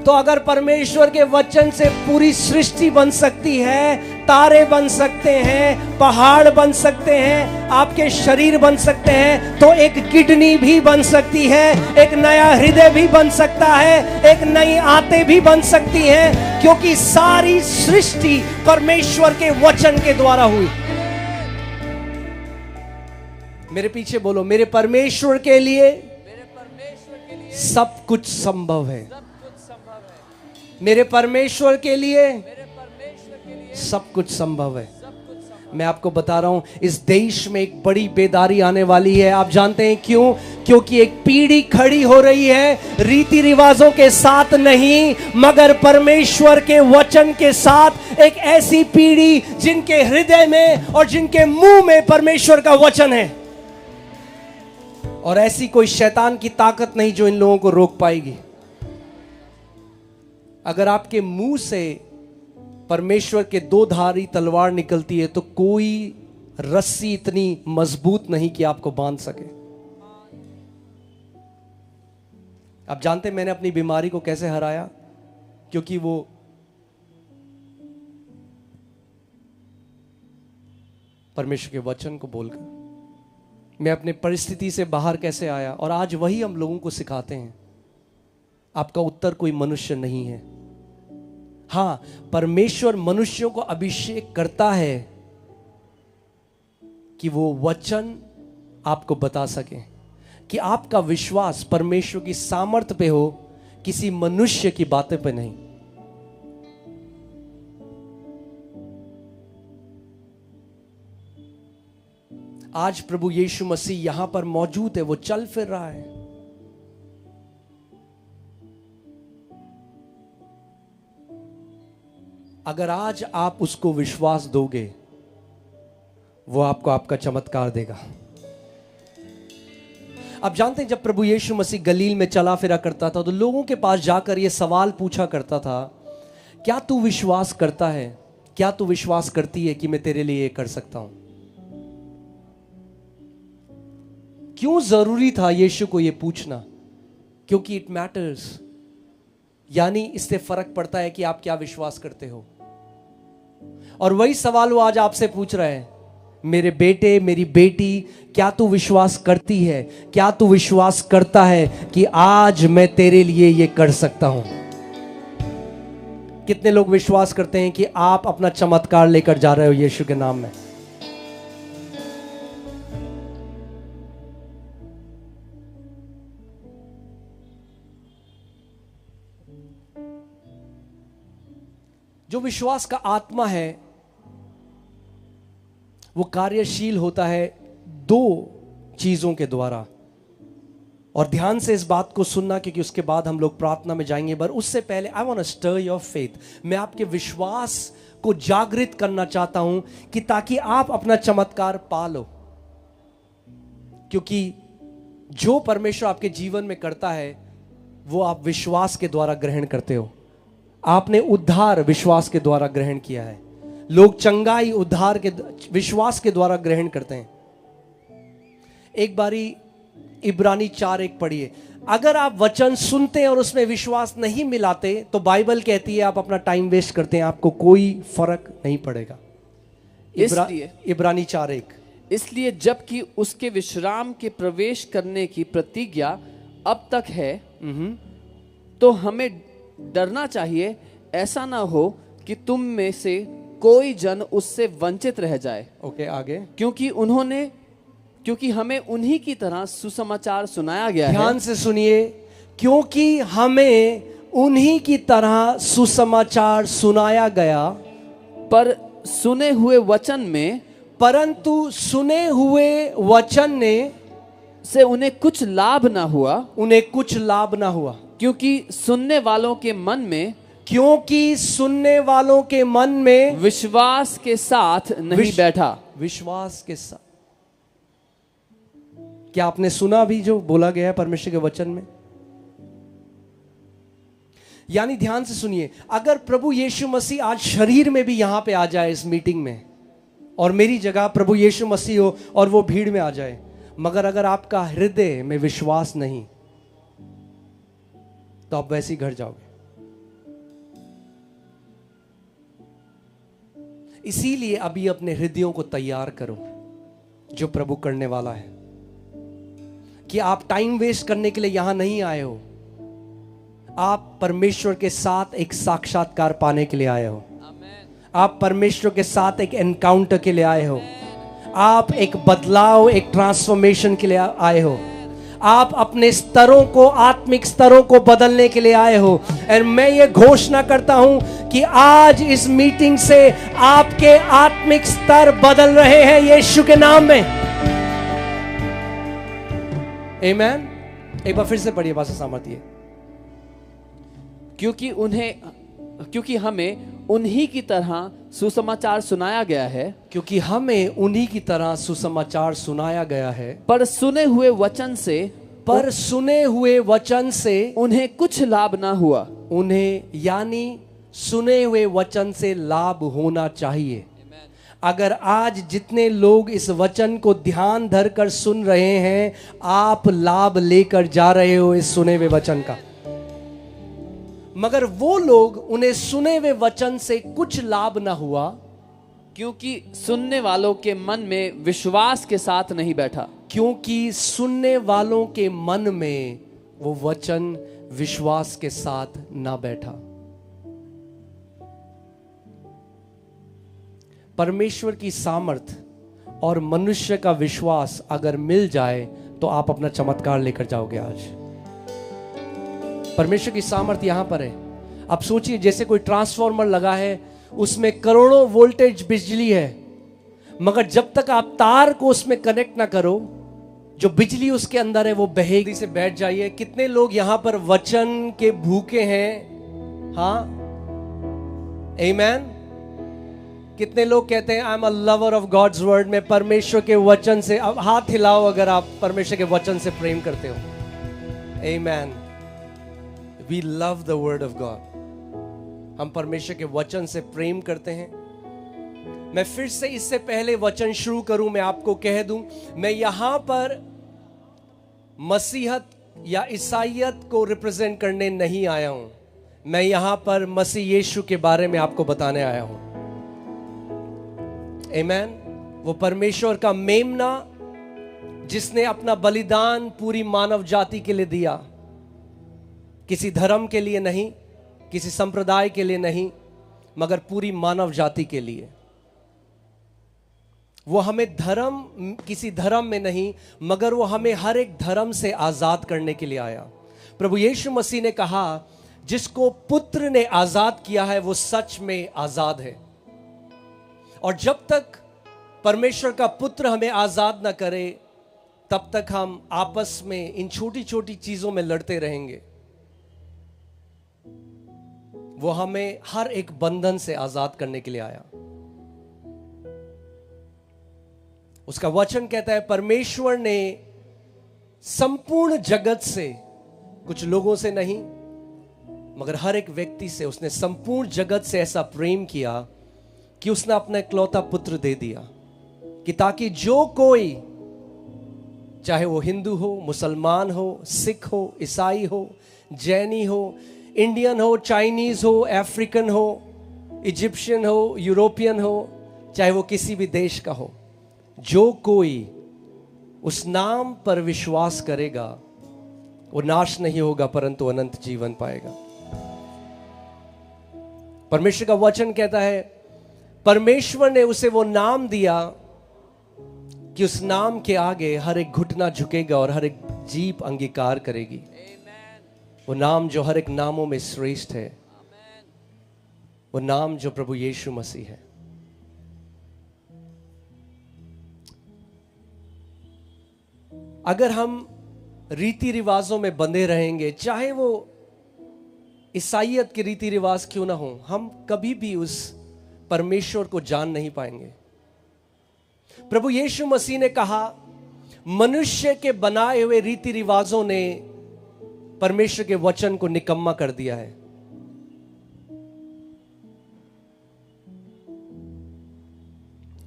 तो अगर परमेश्वर के वचन से पूरी सृष्टि बन सकती है, तारे बन सकते हैं, पहाड़ बन सकते हैं, आपके शरीर बन सकते हैं, तो एक किडनी भी बन सकती है, एक नया हृदय भी बन सकता है, एक नई आंतें भी बन सकती हैं, क्योंकि सारी सृष्टि परमेश्वर के वचन के द्वारा हुई। मेरे पीछे बोलो, मेरे परमेश्वर के लिए सब कुछ संभव है। मेरे परमेश्वर के लिए सब कुछ संभव है। मैं आपको बता रहा हूं, इस देश में एक बड़ी बेदारी आने वाली है। आप जानते हैं क्यों? क्योंकि एक पीढ़ी खड़ी हो रही है, रीति रिवाजों के साथ नहीं, मगर परमेश्वर के वचन के साथ। एक ऐसी पीढ़ी जिनके हृदय में और जिनके मुंह में परमेश्वर का वचन है, और ऐसी कोई शैतान की ताकत नहीं जो इन लोगों को रोक पाएगी। अगर आपके मुंह से परमेश्वर के दो धारी तलवार निकलती है, तो कोई रस्सी इतनी मजबूत नहीं कि आपको बांध सके। आप जानते हैं मैंने अपनी बीमारी को कैसे हराया? क्योंकि वो परमेश्वर के वचन को बोलकर। मैं अपने परिस्थिति से बाहर कैसे आया, और आज वही हम लोगों को सिखाते हैं। आपका उत्तर कोई मनुष्य नहीं है। हां, परमेश्वर मनुष्यों को अभिषेक करता है कि वो वचन आपको बता सके, कि आपका विश्वास परमेश्वर की सामर्थ्य पे हो, किसी मनुष्य की बातें पे नहीं। आज प्रभु यीशु मसीह यहां पर मौजूद है, वो चल फिर रहा है। अगर आज आप उसको विश्वास दोगे, वो आपको आपका चमत्कार देगा। आप जानते हैं, जब प्रभु यीशु मसीह गलील में चला फिरा करता था, तो लोगों के पास जाकर यह सवाल पूछा करता था, क्या तू विश्वास करता है, क्या तू विश्वास करती है कि मैं तेरे लिए ये कर सकता हूं? क्यों जरूरी था यीशु को यह पूछना? क्योंकि इट मैटर्स, यानी इससे फर्क पड़ता है कि आप क्या विश्वास करते हो। और वही सवाल वो आज आपसे पूछ रहा है, मेरे बेटे, मेरी बेटी, क्या तू विश्वास करती है, क्या तू विश्वास करता है कि आज मैं तेरे लिए ये कर सकता हूं? कितने लोग विश्वास करते हैं कि आप अपना चमत्कार लेकर जा रहे हो यीशु के नाम में? जो विश्वास का आत्मा है वो कार्यशील होता है दो चीजों के द्वारा। और ध्यान से इस बात को सुनना, क्योंकि उसके बाद हम लोग प्रार्थना में जाएंगे। पर उससे पहले I want to stir your faith. मैं आपके विश्वास को जागृत करना चाहता हूं, कि ताकि आप अपना चमत्कार पा लो। क्योंकि जो परमेश्वर आपके जीवन में करता है, वो आप विश्वास के द्वारा ग्रहण करते हो। आपने उद्धार विश्वास के द्वारा ग्रहण किया है। लोग चंगाई उद्धार के विश्वास के द्वारा ग्रहण करते हैं। एक बारी इब्रानी 4:1 पढ़िए। अगर आप वचन सुनते हैं और उसमें विश्वास नहीं मिलाते, तो बाइबल कहती है आप अपना टाइम वेस्ट करते हैं, आपको कोई फर्क नहीं पड़ेगा। इब्रानी 4:1। इसलिए जबकि उसके विश्राम के प्रवेश करने की प्रतिज्ञा अब तक है, तो हमें डरना चाहिए, ऐसा ना हो कि तुम में से कोई जन उससे वंचित रह जाए। ओके, आगे। क्योंकि हमें उन्हीं की तरह सुसमाचार सुनाया गया है। ध्यान से सुनिए, क्योंकि हमें उन्हीं की तरह सुसमाचार सुनाया गया, परंतु सुने हुए वचन ने से उन्हें कुछ लाभ ना हुआ, क्योंकि सुनने वालों के मन में विश्वास के साथ नहीं बैठा। विश्वास के साथ। क्या आपने सुना भी जो बोला गया है परमेश्वर के वचन में? यानी ध्यान से सुनिए, अगर प्रभु यीशु मसीह आज शरीर में भी यहां पे आ जाए इस मीटिंग में, और मेरी जगह प्रभु यीशु मसीह हो और वो भीड़ में आ जाए, मगर अगर आपका हृदय में विश्वास नहीं, तो आप वैसे ही घर जाओगे। इसीलिए अभी अपने हृदयों को तैयार करो जो प्रभु करने वाला है। कि आप टाइम वेस्ट करने के लिए यहां नहीं आए हो, आप परमेश्वर के साथ एक साक्षात्कार पाने के लिए आए हो। आप परमेश्वर के साथ एक एनकाउंटर के लिए आए हो। आप एक बदलाव, एक ट्रांसफॉर्मेशन के लिए आए हो। आप अपने स्तरों को, आत्मिक स्तरों को बदलने के लिए आए हो। और मैं ये घोषणा करता हूं कि आज इस मीटिंग से आपके आत्मिक स्तर बदल रहे हैं यीशु के नाम में। आमीन। एक बार फिर से पढ़िए भाषा सामर्थ्य। क्योंकि हमें उन्हीं की तरह सुसमाचार सुनाया गया है। क्योंकि हमें उन्हीं की तरह सुसमाचार सुनाया गया है। पर सुने हुए वचन से उन्हें कुछ लाभ ना हुआ। उन्हें, यानी सुने हुए वचन से लाभ होना चाहिए। अगर आज जितने लोग इस वचन को ध्यान धरकर सुन रहे हैं, आप लाभ लेकर जा रहे हो इस सुने हुए वचन का। मगर वो लोग, उन्हें सुने हुए वचन से कुछ लाभ ना हुआ, क्योंकि सुनने वालों के मन में विश्वास के साथ नहीं बैठा। क्योंकि सुनने वालों के मन में वो वचन विश्वास के साथ ना बैठा। परमेश्वर की सामर्थ और मनुष्य का विश्वास अगर मिल जाए तो आप अपना चमत्कार लेकर जाओगे। आज परमेश्वर की सामर्थ यहां पर है। अब सोचिए, जैसे कोई ट्रांसफार्मर लगा है, उसमें करोड़ों वोल्टेज बिजली है, मगर जब तक आप तार को उसमें कनेक्ट ना करो, जो बिजली उसके अंदर है वो बहेगी। से बैठ जाइए। कितने लोग यहां पर वचन के भूखे हैं? हाँ, आमीन। कितने लोग कहते हैं I am a lover of God's word? में परमेश्वर के वचन से, अब हाथ हिलाओ अगर आप परमेश्वर के वचन से प्रेम करते हो। आमीन। We love the word of God. हम परमेश्वर के वचन से प्रेम करते हैं। मैं फिर से, इससे पहले वचन शुरू करूं, मैं आपको कह दूं, मैं यहां पर मसीहत या ईसाईयत को रिप्रेजेंट करने नहीं आया हूं। मैं यहां पर मसीह यीशु के बारे में आपको बताने आया हूं। आमीन। वो परमेश्वर का मेमना जिसने अपना बलिदान पूरी मानव जाति के लिए दिया, किसी धर्म के लिए नहीं, किसी संप्रदाय के लिए नहीं, मगर पूरी मानव जाति के लिए। वो हमें किसी धर्म में नहीं, मगर वो हमें हर एक धर्म से आजाद करने के लिए आया। प्रभु यीशु मसीह ने कहा, जिसको पुत्र ने आजाद किया है वो सच में आजाद है। और जब तक परमेश्वर का पुत्र हमें आजाद ना करे, तब तक हम आपस में इन छोटी छोटी चीजों में लड़ते रहेंगे। वो हमें हर एक बंधन से आजाद करने के लिए आया। उसका वचन कहता है, परमेश्वर ने संपूर्ण जगत से, कुछ लोगों से नहीं मगर हर एक व्यक्ति से, उसने संपूर्ण जगत से ऐसा प्रेम किया कि उसने अपना इकलौता पुत्र दे दिया, कि ताकि जो कोई, चाहे वो हिंदू हो, मुसलमान हो, सिख हो, ईसाई हो, जैनी हो, इंडियन हो, चाइनीज हो, अफ्रीकन हो, इजिप्शियन हो, यूरोपियन हो, चाहे वो किसी भी देश का हो, जो कोई उस नाम पर विश्वास करेगा वो नाश नहीं होगा परंतु अनंत जीवन पाएगा। परमेश्वर का वचन कहता है, परमेश्वर ने उसे वो नाम दिया कि उस नाम के आगे हर एक घुटना झुकेगा और हर एक जीभ अंगीकार करेगी। वो नाम जो हर एक नामों में श्रेष्ठ है, वो नाम जो प्रभु यीशु मसीह है। अगर हम रीति रिवाजों में बंधे रहेंगे, चाहे वो ईसाईयत के रीति रिवाज क्यों ना हो, हम कभी भी उस परमेश्वर को जान नहीं पाएंगे। प्रभु यीशु मसीह ने कहा, मनुष्य के बनाए हुए रीति रिवाजों ने परमेश्वर के वचन को निकम्मा कर दिया है।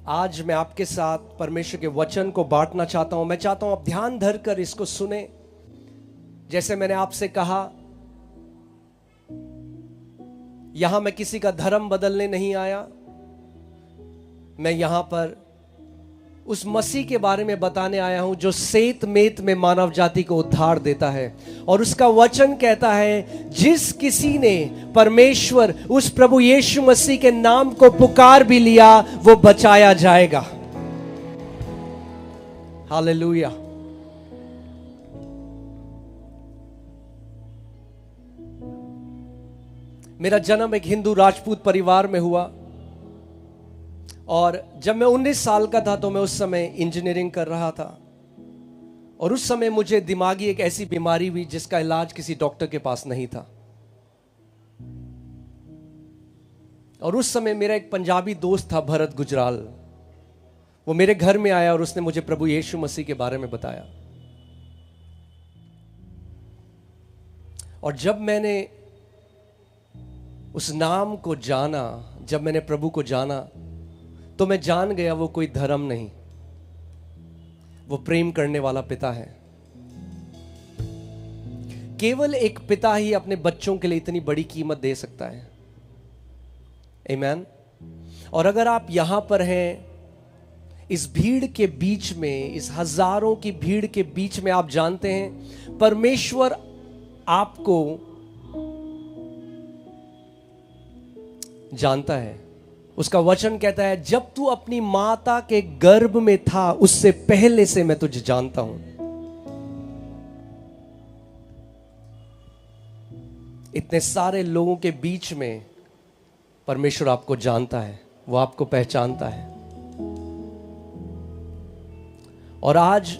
आज मैं आपके साथ परमेश्वर के वचन को बांटना चाहता हूं। मैं चाहता हूं आप ध्यान धरकर इसको सुने। जैसे मैंने आपसे कहा, यहां मैं किसी का धर्म बदलने नहीं आया, मैं यहां पर उस मसीह के बारे में बताने आया हूं जो सेत मेत में मानव जाति को उद्धार देता है। और उसका वचन कहता है, जिस किसी ने परमेश्वर उस प्रभु यीशु मसीह के नाम को पुकार भी लिया वो बचाया जाएगा। हालेलुया। मेरा जन्म एक हिंदू राजपूत परिवार में हुआ और जब मैं 19 साल का था तो मैं उस समय इंजीनियरिंग कर रहा था। और उस समय मुझे दिमागी एक ऐसी बीमारी हुई जिसका इलाज किसी डॉक्टर के पास नहीं था। और उस समय मेरा एक पंजाबी दोस्त था भरत गुजराल, वो मेरे घर में आया और उसने मुझे प्रभु यीशु मसीह के बारे में बताया। और जब मैंने उस नाम को जाना, जब मैंने प्रभु को जाना, तो मैं जान गया वो कोई धर्म नहीं, वो प्रेम करने वाला पिता है। केवल एक पिता ही अपने बच्चों के लिए इतनी बड़ी कीमत दे सकता है। आमीन। और अगर आप यहां पर हैं, इस भीड़ के बीच में, इस हजारों की भीड़ के बीच में, आप जानते हैं परमेश्वर आपको जानता है। उसका वचन कहता है, जब तू अपनी माता के गर्भ में था उससे पहले से मैं तुझे जानता हूं। इतने सारे लोगों के बीच में परमेश्वर आपको जानता है, वो आपको पहचानता है। और आज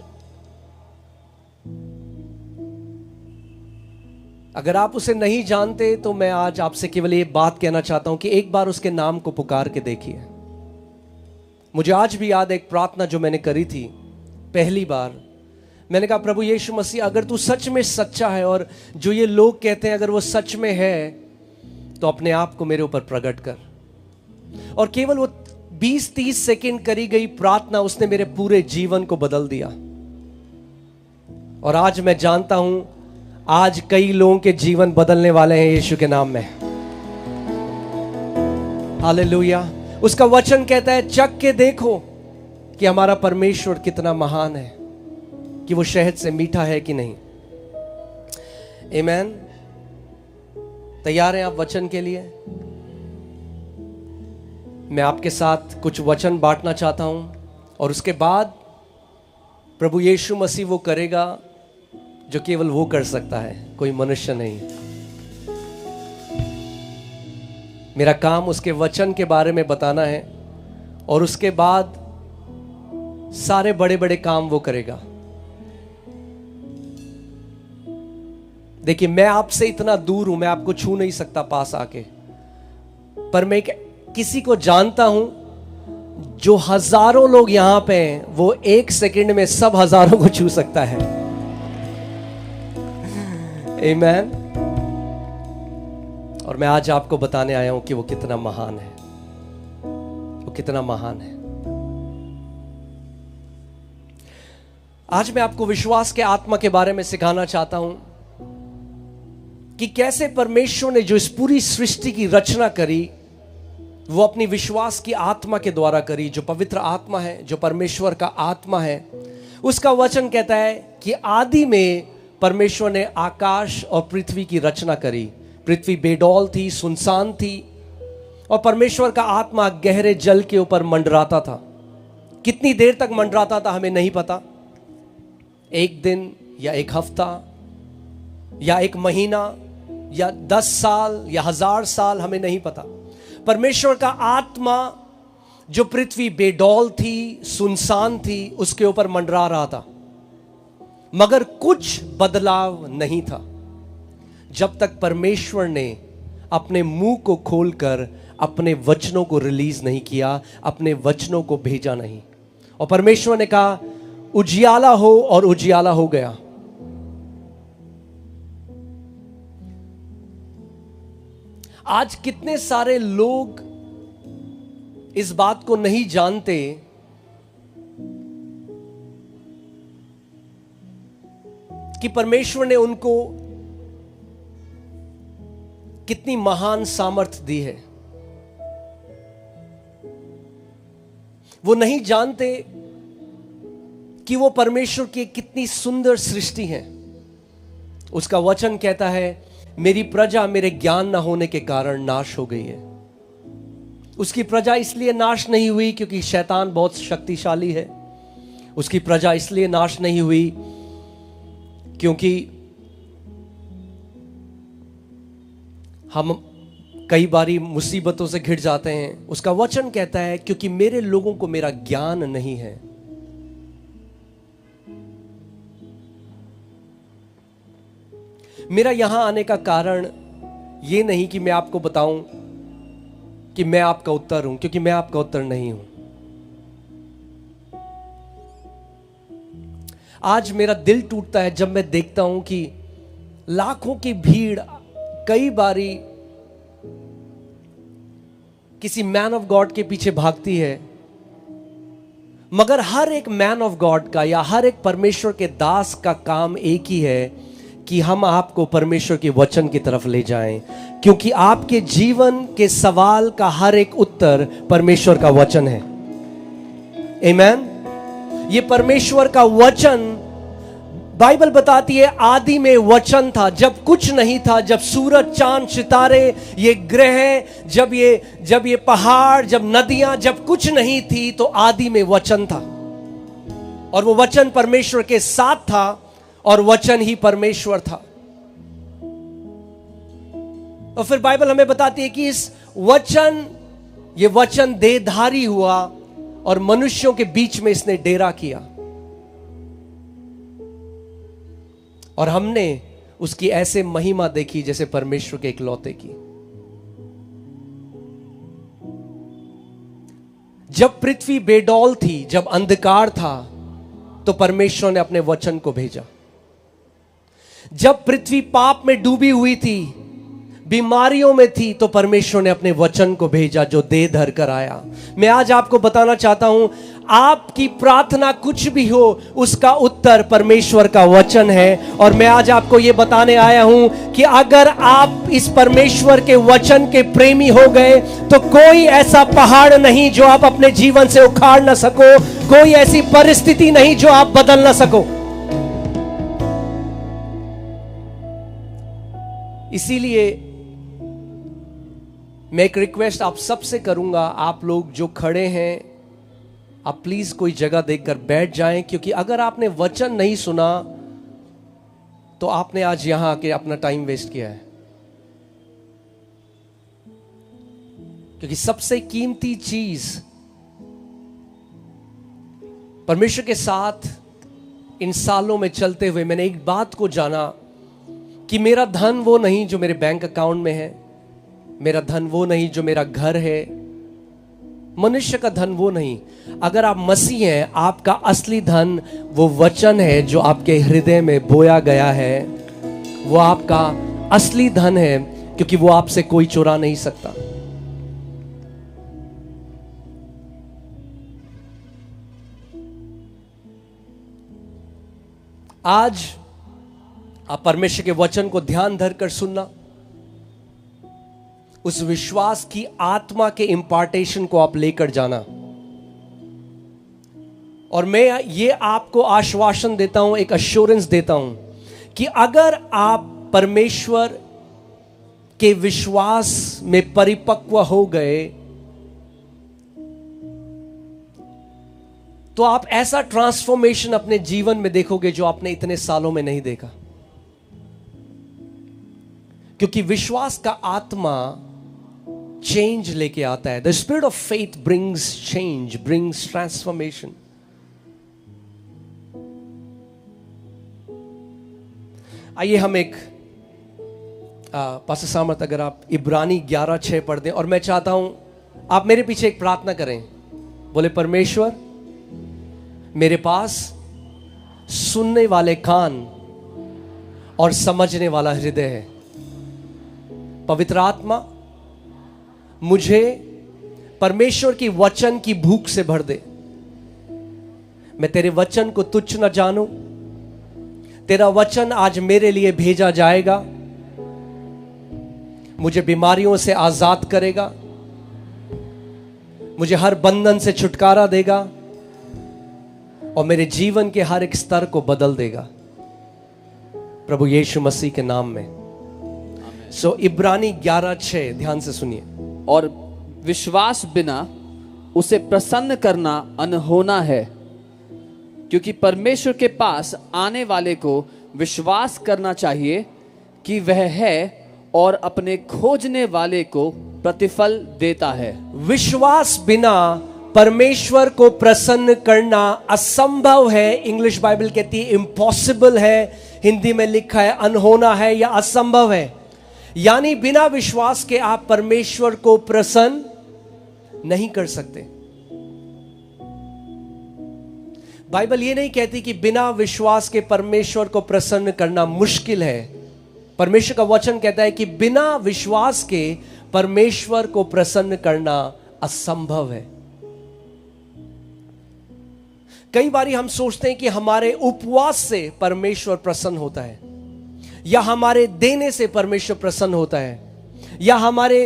अगर आप उसे नहीं जानते तो मैं आज आपसे केवल ये बात कहना चाहता हूं कि एक बार उसके नाम को पुकार के देखिए। मुझे आज भी याद है एक प्रार्थना जो मैंने करी थी पहली बार। मैंने कहा, प्रभु यीशु मसीह, अगर तू सच में सच्चा है और जो ये लोग कहते हैं अगर वो सच में है तो अपने आप को मेरे ऊपर प्रकट कर। और केवल वो 20-30 सेकंड करी गई प्रार्थना उसने मेरे पूरे जीवन को बदल दिया। और आज मैं जानता हूं आज कई लोगों के जीवन बदलने वाले हैं यीशु के नाम में। हालेलुया। उसका वचन कहता है, चख के देखो कि हमारा परमेश्वर कितना महान है, कि वो शहद से मीठा है कि नहीं। आमीन। तैयार हैं आप वचन के लिए? मैं आपके साथ कुछ वचन बांटना चाहता हूं और उसके बाद प्रभु यीशु मसीह वो करेगा जो केवल वो कर सकता है, कोई मनुष्य नहीं। मेरा काम उसके वचन के बारे में बताना है और उसके बाद सारे बड़े बड़े काम वो करेगा। देखिए, मैं आपसे इतना दूर हूं, मैं आपको छू नहीं सकता पास आके, पर मैं किसी को जानता हूं जो हजारों लोग यहां पे हैं, वो 1 सेकंड में सब हजारों को छू सकता है। आमीन। और मैं आज आपको बताने आया हूं कि वो कितना महान है, वो कितना महान है। आज मैं आपको विश्वास के आत्मा के बारे में सिखाना चाहता हूं कि कैसे परमेश्वर ने जो इस पूरी सृष्टि की रचना करी वो अपनी विश्वास की आत्मा के द्वारा करी, जो पवित्र आत्मा है, जो परमेश्वर का आत्मा है। उसका वचन कहता है कि आदि में परमेश्वर ने आकाश और पृथ्वी की रचना करी। पृथ्वी बेडौल थी, सुनसान थी और परमेश्वर का आत्मा गहरे जल के ऊपर मंडराता था। कितनी देर तक मंडराता था हमें नहीं पता, 1 दिन या 1 हफ्ता या 1 महीना या 10 साल या 1000 साल, हमें नहीं पता। परमेश्वर का आत्मा जो पृथ्वी बेडौल थी, सुनसान थी, उसके ऊपर मंडरा रहा था, मगर कुछ बदलाव नहीं था जब तक परमेश्वर ने अपने मुंह को खोलकर अपने वचनों को रिलीज नहीं किया, अपने वचनों को भेजा नहीं। और परमेश्वर ने कहा उजियाला हो और उजियाला हो गया। आज कितने सारे लोग इस बात को नहीं जानते कि परमेश्वर ने उनको कितनी महान सामर्थ्य दी है। वो नहीं जानते कि वो परमेश्वर की कितनी सुंदर सृष्टि है। उसका वचन कहता है, मेरी प्रजा मेरे ज्ञान न होने के कारण नाश हो गई है। उसकी प्रजा इसलिए नाश नहीं हुई क्योंकि शैतान बहुत शक्तिशाली है। उसकी प्रजा इसलिए नाश नहीं हुई क्योंकि हम कई बारी मुसीबतों से घिर जाते हैं। उसका वचन कहता है, क्योंकि मेरे लोगों को मेरा ज्ञान नहीं है। मेरा यहां आने का कारण यह नहीं कि मैं आपको बताऊं कि मैं आपका उत्तर हूं, क्योंकि मैं आपका उत्तर नहीं हूं। आज मेरा दिल टूटता है जब मैं देखता हूं कि लाखों की भीड़ कई बारी किसी मैन ऑफ गॉड के पीछे भागती है, मगर हर एक मैन ऑफ गॉड का या हर एक परमेश्वर के दास का काम एक ही है कि हम आपको परमेश्वर के वचन की तरफ ले जाएं, क्योंकि आपके जीवन के सवाल का हर एक उत्तर परमेश्वर का वचन है। आमीन। ये परमेश्वर का वचन, बाइबल बताती है, आदि में वचन था, जब कुछ नहीं था, जब सूरज चांद सितारे, ये ग्रह, जब ये पहाड़, जब नदियां, जब कुछ नहीं थी, तो आदि में वचन था। और वो वचन परमेश्वर के साथ था और वचन ही परमेश्वर था। और फिर बाइबल हमें बताती है कि ये वचन देहधारी हुआ और मनुष्यों के बीच में इसने डेरा किया, और हमने उसकी ऐसे महिमा देखी जैसे परमेश्वर के इकलौते की। जब पृथ्वी बेडौल थी, जब अंधकार था, तो परमेश्वर ने अपने वचन को भेजा। जब पृथ्वी पाप में डूबी हुई थी, बीमारियों में थी, तो परमेश्वर ने अपने वचन को भेजा जो देह धर कर आया। मैं आज आपको बताना चाहता हूं, आपकी प्रार्थना कुछ भी हो, उसका उत्तर परमेश्वर का वचन है। और मैं आज आपको यह बताने आया हूं कि अगर आप इस परमेश्वर के वचन के प्रेमी हो गए, तो कोई ऐसा पहाड़ नहीं जो आप अपने जीवन से उखाड़ ना सको, कोई ऐसी परिस्थिति नहीं जो आप बदल ना सको। इसीलिए मैं एक रिक्वेस्ट आप सबसे करूंगा, आप लोग जो खड़े हैं, आप प्लीज कोई जगह देखकर बैठ जाएं, क्योंकि अगर आपने वचन नहीं सुना तो आपने आज यहां आके अपना टाइम वेस्ट किया है। क्योंकि सबसे कीमती चीज परमेश्वर के साथ इन सालों में चलते हुए मैंने एक बात को जाना कि मेरा धन वो नहीं जो मेरे बैंक अकाउंट में है, मेरा धन वो नहीं जो मेरा घर है, मनुष्य का धन वो नहीं। अगर आप मसीह हैं, आपका असली धन वो वचन है जो आपके हृदय में बोया गया है, वो आपका असली धन है, क्योंकि वो आपसे कोई चुरा नहीं सकता। आज आप परमेश्वर के वचन को ध्यान धरकर सुनना, उस विश्वास की आत्मा के इंपार्टेशन को आप लेकर जाना। और मैं ये आपको आश्वासन देता हूं, एक अश्योरेंस देता हूं कि अगर आप परमेश्वर के विश्वास में परिपक्व हो गए, तो आप ऐसा ट्रांसफॉर्मेशन अपने जीवन में देखोगे जो आपने इतने सालों में नहीं देखा। क्योंकि विश्वास का आत्मा चेंज लेके आता है। The spirit of faith brings change, brings transformation. आइए हम एक पास्टर सामर्थ, अगर आप इब्रानी 11:6 पढ़ दें, और मैं चाहता हूं आप मेरे पीछे एक प्रार्थना करें। बोले, परमेश्वर मेरे पास सुनने वाले कान और समझने वाला हृदय है। पवित्र आत्मा मुझे परमेश्वर की वचन की भूख से भर दे। मैं तेरे वचन को तुच्छ न जानूं। तेरा वचन आज मेरे लिए भेजा जाएगा, मुझे बीमारियों से आजाद करेगा, मुझे हर बंधन से छुटकारा देगा और मेरे जीवन के हर एक स्तर को बदल देगा, प्रभु यीशु मसीह के नाम में। सो इब्रानी 11:6 ध्यान से सुनिए। और विश्वास बिना उसे प्रसन्न करना अनहोना है, क्योंकि परमेश्वर के पास आने वाले को विश्वास करना चाहिए कि वह है और अपने खोजने वाले को प्रतिफल देता है। विश्वास बिना परमेश्वर को प्रसन्न करना असंभव है। इंग्लिश बाइबल कहती है इम्पॉसिबल है, हिंदी में लिखा है अनहोना है या असंभव है। यानी बिना विश्वास के आप परमेश्वर को प्रसन्न नहीं कर सकते। बाइबल ये नहीं कहती कि बिना विश्वास के परमेश्वर को प्रसन्न करना मुश्किल है। परमेश्वर का वचन कहता है कि बिना विश्वास के परमेश्वर को प्रसन्न करना असंभव है। कई बार हम सोचते हैं कि हमारे उपवास से परमेश्वर प्रसन्न होता है, या हमारे देने से परमेश्वर प्रसन्न होता है, या हमारे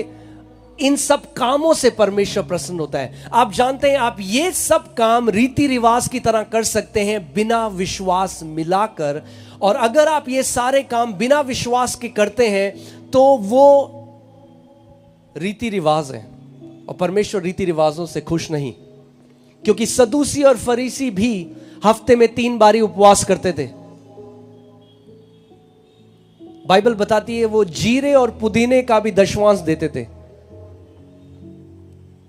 इन सब कामों से परमेश्वर प्रसन्न होता है। आप जानते हैं, आप ये सब काम रीति रिवाज की तरह कर सकते हैं बिना विश्वास मिलाकर, और अगर आप ये सारे काम बिना विश्वास के करते हैं तो वो रीति रिवाज है, और परमेश्वर रीति रिवाजों से खुश नहीं। क्योंकि सदूसी और फरीसी भी हफ्ते में 3 बारी उपवास करते थे। बाइबल बताती है वो जीरे और पुदीने का भी दशवांश देते थे,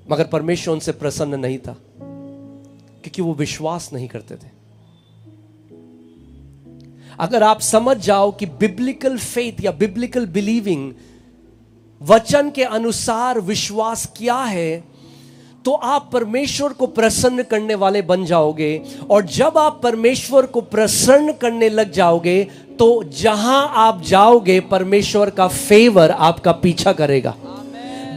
मगर परमेश्वर उनसे प्रसन्न नहीं था, क्योंकि वो विश्वास नहीं करते थे। अगर आप समझ जाओ कि बिब्लिकल फेथ या बिब्लिकल बिलीविंग, वचन के अनुसार विश्वास क्या है, तो आप परमेश्वर को प्रसन्न करने वाले बन जाओगे। और जब आप परमेश्वर को प्रसन्न करने लग जाओगे तो जहां आप जाओगे परमेश्वर का फेवर आपका पीछा करेगा।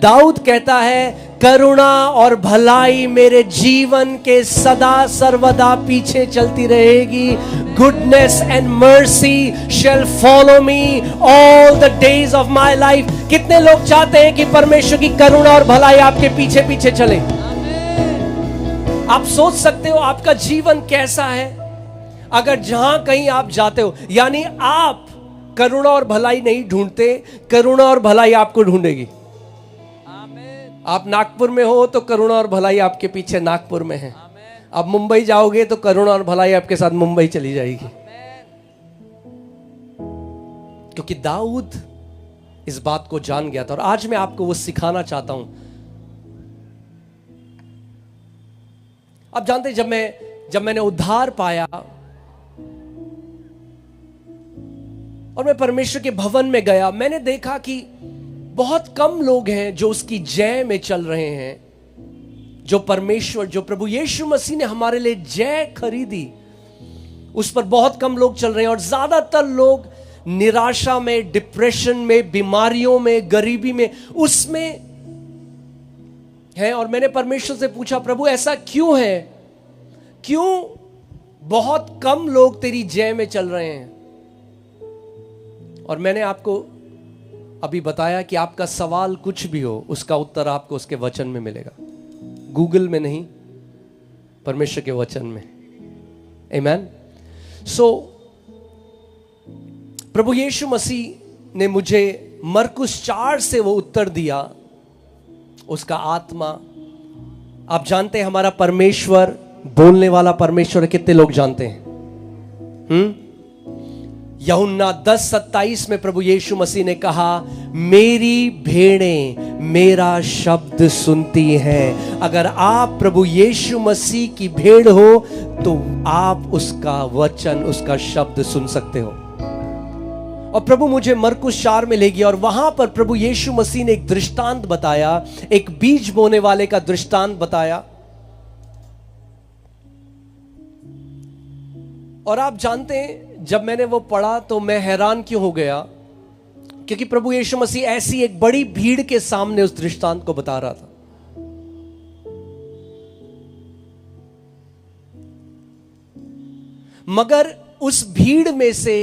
दाऊद कहता है, करुणा और भलाई मेरे जीवन के सदा सर्वदा पीछे चलती रहेगी। Goodness and mercy shall follow me all the days of my life. कितने लोग चाहते हैं कि परमेश्वर की करुणा और भलाई आपके पीछे पीछे चले? आप सोच सकते हो आपका जीवन कैसा है अगर जहां कहीं आप जाते हो, यानी आप करुणा और भलाई नहीं ढूंढते, करुणा और भलाई आपको ढूंढेगी। आप नागपुर में हो तो करुणा और भलाई आपके पीछे नागपुर में है। आप मुंबई जाओगे तो करुणा और भलाई आपके साथ मुंबई चली जाएगी। क्योंकि दाऊद इस बात को जान गया था, और आज मैं आपको वो सिखाना चाहता हूं। आप जानते हैं, जब मैंने उद्धार पाया और मैं परमेश्वर के भवन में गया, मैंने देखा कि बहुत कम लोग हैं जो उसकी जय में चल रहे हैं। जो परमेश्वर, जो प्रभु यीशु मसीह ने हमारे लिए जय खरीदी, उस पर बहुत कम लोग चल रहे हैं। और ज्यादातर लोग निराशा में, डिप्रेशन में, बीमारियों में, गरीबी में, उसमें है। और मैंने परमेश्वर से पूछा, प्रभु ऐसा क्यों है? क्यों बहुत कम लोग तेरी जय में चल रहे हैं? और मैंने आपको अभी बताया कि आपका सवाल कुछ भी हो, उसका उत्तर आपको उसके वचन में मिलेगा। गूगल में नहीं, परमेश्वर के वचन में। आमीन। सो प्रभु यीशु मसीह ने मुझे मरकुस 4 से वो उत्तर दिया, उसका आत्मा। आप जानते हैं हमारा परमेश्वर बोलने वाला परमेश्वर, कितने लोग जानते हैं? यूहन्ना 10:27 में प्रभु यीशु मसीह ने कहा, मेरी भेड़ें मेरा शब्द सुनती हैं। अगर आप प्रभु यीशु मसीह की भेड़ हो तो आप उसका वचन, उसका शब्द सुन सकते हो। और प्रभु मुझे मरकुस 4 में ले गया, और वहां पर प्रभु यीशु मसीह ने एक दृष्टांत बताया, एक बीज बोने वाले का दृष्टांत बताया। और आप जानते हैं, जब मैंने वो पढ़ा तो मैं हैरान क्यों हो गया, क्योंकि प्रभु यीशु मसीह ऐसी एक बड़ी भीड़ के सामने उस दृष्टांत को बता रहा था। मगर उस भीड़ में से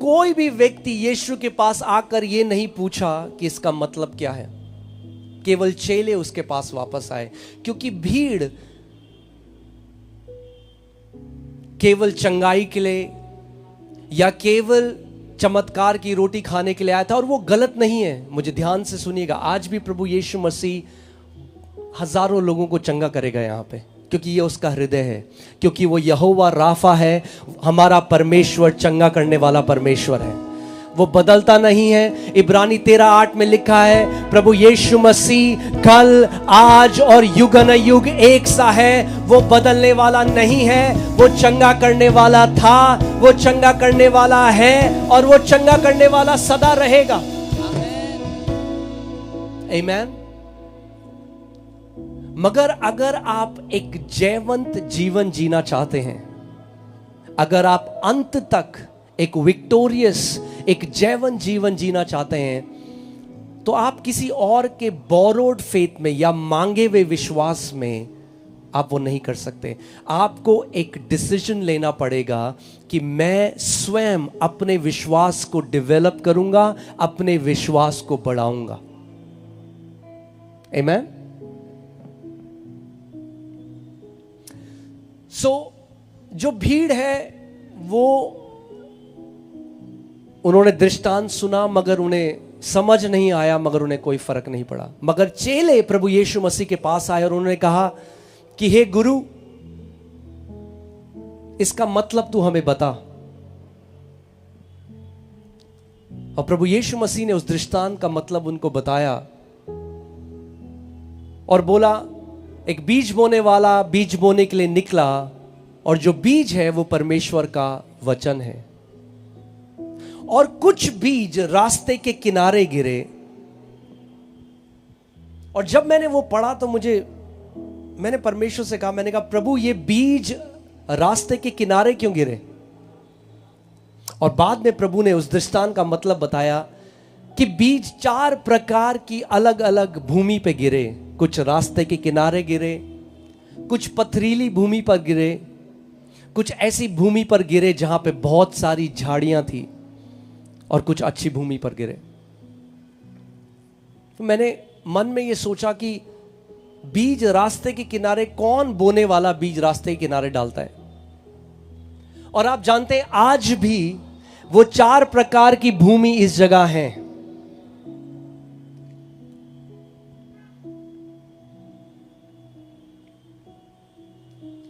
कोई भी व्यक्ति यीशु के पास आकर ये नहीं पूछा कि इसका मतलब क्या है। केवल चेले उसके पास वापस आए, क्योंकि भीड़ केवल चंगाई के लिए या केवल चमत्कार की रोटी खाने के लिए आया था। और वो गलत नहीं है, मुझे ध्यान से सुनिएगा। आज भी प्रभु यीशु मसीह हजारों लोगों को चंगा करेगा यहाँ पे, क्योंकि ये उसका हृदय है, क्योंकि वो यहोवा राफा है, हमारा परमेश्वर, चंगा करने वाला परमेश्वर है। वो बदलता नहीं है। इब्रानी 13:8 में लिखा है, प्रभु यीशु मसीह कल, आज और युगन युग एक सा है। वो बदलने वाला नहीं है। वो चंगा करने वाला था, वो चंगा करने वाला है, और वो चंगा करने वाला सदा रहेगा। आमीन। मगर अगर आप एक जयवंत जीवन जीना चाहते हैं, अगर आप अंत तक एक विक्टोरियस, एक जयवंत जीवन जीना चाहते हैं, तो आप किसी और के बोरोड फेथ में या मांगे हुए विश्वास में आप वो नहीं कर सकते। आपको एक डिसीजन लेना पड़ेगा कि मैं स्वयं अपने विश्वास को डेवलप करूंगा, अपने विश्वास को बढ़ाऊंगा। आमीन। जो भीड़ है वो, उन्होंने दृष्टांत सुना मगर उन्हें समझ नहीं आया, मगर उन्हें कोई फर्क नहीं पड़ा। मगर चेले प्रभु यीशु मसीह के पास आए और उन्होंने कहा कि हे गुरु, इसका मतलब तू हमें बता। और प्रभु यीशु मसीह ने उस दृष्टांत का मतलब उनको बताया और बोला, एक बीज बोने वाला बीज बोने के लिए निकला, और जो बीज है वो परमेश्वर का वचन है। और कुछ बीज रास्ते के किनारे गिरे। और जब मैंने वो पढ़ा तो मैंने परमेश्वर से कहा, मैंने कहा प्रभु, ये बीज रास्ते के किनारे क्यों गिरे? और बाद में प्रभु ने उस दृष्टांत का मतलब बताया कि बीज 4 प्रकार की अलग अलग भूमि पे गिरे। कुछ रास्ते के किनारे गिरे, कुछ पथरीली भूमि पर गिरे, कुछ ऐसी भूमि पर गिरे जहां पे बहुत सारी झाड़ियां थी, और कुछ अच्छी भूमि पर गिरे। तो मैंने मन में ये सोचा कि बीज रास्ते के किनारे, कौन बोने वाला बीज रास्ते के किनारे डालता है? और आप जानते हैं आज भी वो 4 प्रकार की भूमि इस जगह है।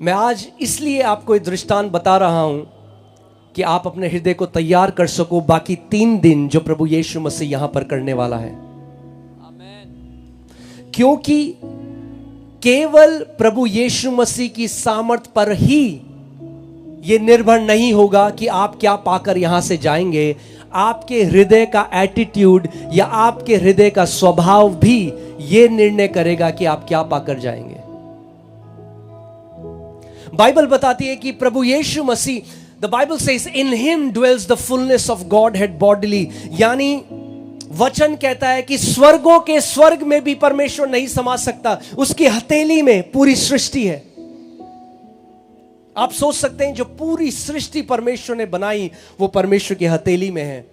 मैं आज इसलिए आपको एक दृष्टांत बता रहा हूं कि आप अपने हृदय को तैयार कर सको बाकी 3 दिन जो प्रभु यीशु मसीह यहां पर करने वाला है। आमीन। क्योंकि केवल प्रभु यीशु मसीह की सामर्थ पर ही यह निर्भर नहीं होगा कि आप क्या पाकर यहां से जाएंगे। आपके हृदय का एटीट्यूड या आपके हृदय का स्वभाव भी यह निर्णय करेगा कि आप क्या पाकर जाएंगे। बाइबल बताती है कि प्रभु Yeshu Masih, the Bible says in him dwells the fullness of Godhead bodily, यानी वचन कहता है कि स्वर्गों के स्वर्ग में भी परमेश्वर नहीं समा सकता, उसकी हथेली में पूरी सृष्टि है। आप सोच सकते हैं जो पूरी सृष्टि परमेश्वर ने बनाई वो परमेश्वर की हथेली में है।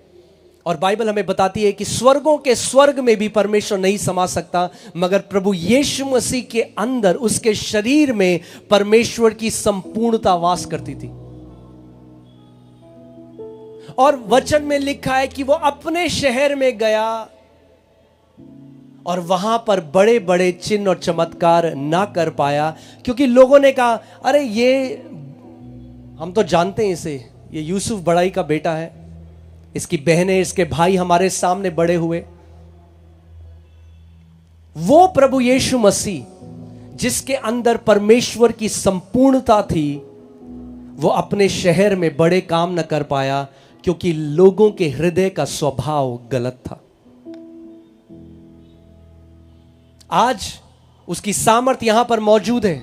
और बाइबल हमें बताती है कि स्वर्गों के स्वर्ग में भी परमेश्वर नहीं समा सकता, मगर प्रभु यीशु मसीह के अंदर, उसके शरीर में परमेश्वर की संपूर्णता वास करती थी। और वचन में लिखा है कि वो अपने शहर में गया और वहां पर बड़े बड़े चिन्ह और चमत्कार ना कर पाया, क्योंकि लोगों ने कहा अरे ये हम तो जानते हैं इसे, ये यूसुफ बड़ाई का बेटा है, इसकी बहनें, इसके भाई हमारे सामने बड़े हुए। वो प्रभु यीशु मसीह जिसके अंदर परमेश्वर की संपूर्णता थी, वो अपने शहर में बड़े काम न कर पाया क्योंकि लोगों के हृदय का स्वभाव गलत था। आज उसकी सामर्थ्य यहां पर मौजूद है।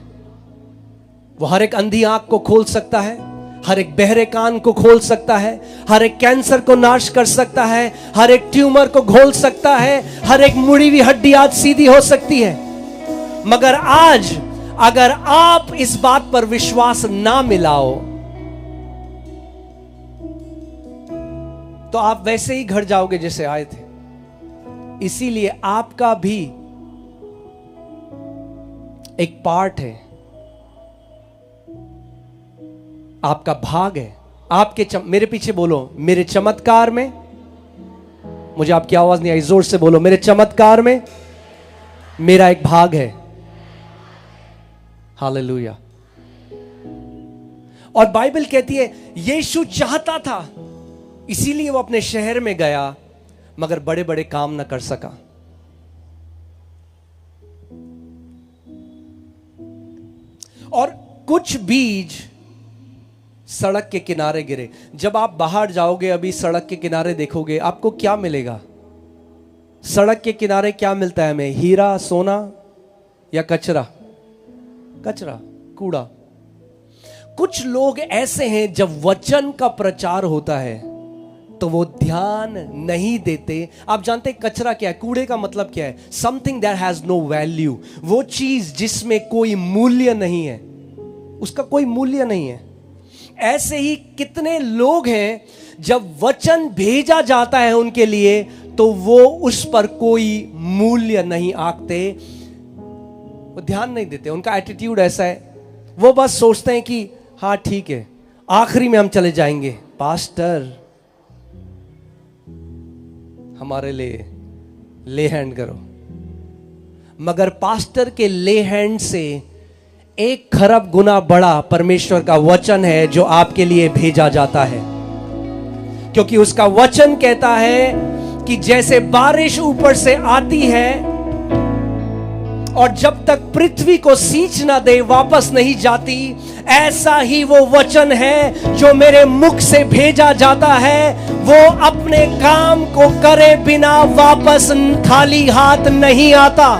वो हर एक अंधी आंख को खोल सकता है, हर एक बहरे कान को खोल सकता है, हर एक कैंसर को नाश कर सकता है, हर एक ट्यूमर को घोल सकता है, हर एक मुड़ी हुई हड्डी आज सीधी हो सकती है। मगर आज अगर आप इस बात पर विश्वास ना मिलाओ तो आप वैसे ही घर जाओगे जैसे आए थे। इसीलिए आपका भी एक पार्ट है, आपका भाग है। आपके मेरे पीछे बोलो, मेरे चमत्कार में, मुझे आपकी आवाज नहीं आई, जोर से बोलो, मेरे चमत्कार में मेरा एक भाग है। हालेलुया। और बाइबल कहती है यीशु चाहता था, इसीलिए वो अपने शहर में गया, मगर बड़े बड़े काम ना कर सका। और कुछ बीज सड़क के किनारे गिरे। जब आप बाहर जाओगे, अभी सड़क के किनारे देखोगे, आपको क्या मिलेगा? सड़क के किनारे क्या मिलता है हमें? हीरा, सोना या कचरा? कचरा, कूड़ा। कुछ लोग ऐसे हैं, जब वचन का प्रचार होता है तो वो ध्यान नहीं देते। आप जानते हैं कचरा क्या है? कूड़े का मतलब क्या है? Something that has no value. वो चीज जिसमें कोई मूल्य नहीं है, उसका कोई मूल्य नहीं है। ऐसे ही कितने लोग हैं, जब वचन भेजा जाता है उनके लिए तो वो उस पर कोई मूल्य नहीं आंकते, वो ध्यान नहीं देते। उनका एटीट्यूड ऐसा है, वो बस सोचते हैं कि हाँ ठीक है, आखिरी में हम चले जाएंगे, पास्टर हमारे लिए ले हैंड करो। मगर पास्टर के ले हैंड से 1 खरब गुना बड़ा परमेश्वर का वचन है जो आपके लिए भेजा जाता है। क्योंकि उसका वचन कहता है कि जैसे बारिश ऊपर से आती है और जब तक पृथ्वी को सींच ना दे वापस नहीं जाती, ऐसा ही वो वचन है जो मेरे मुख से भेजा जाता है, वो अपने काम को करे बिना वापस खाली हाथ नहीं आता।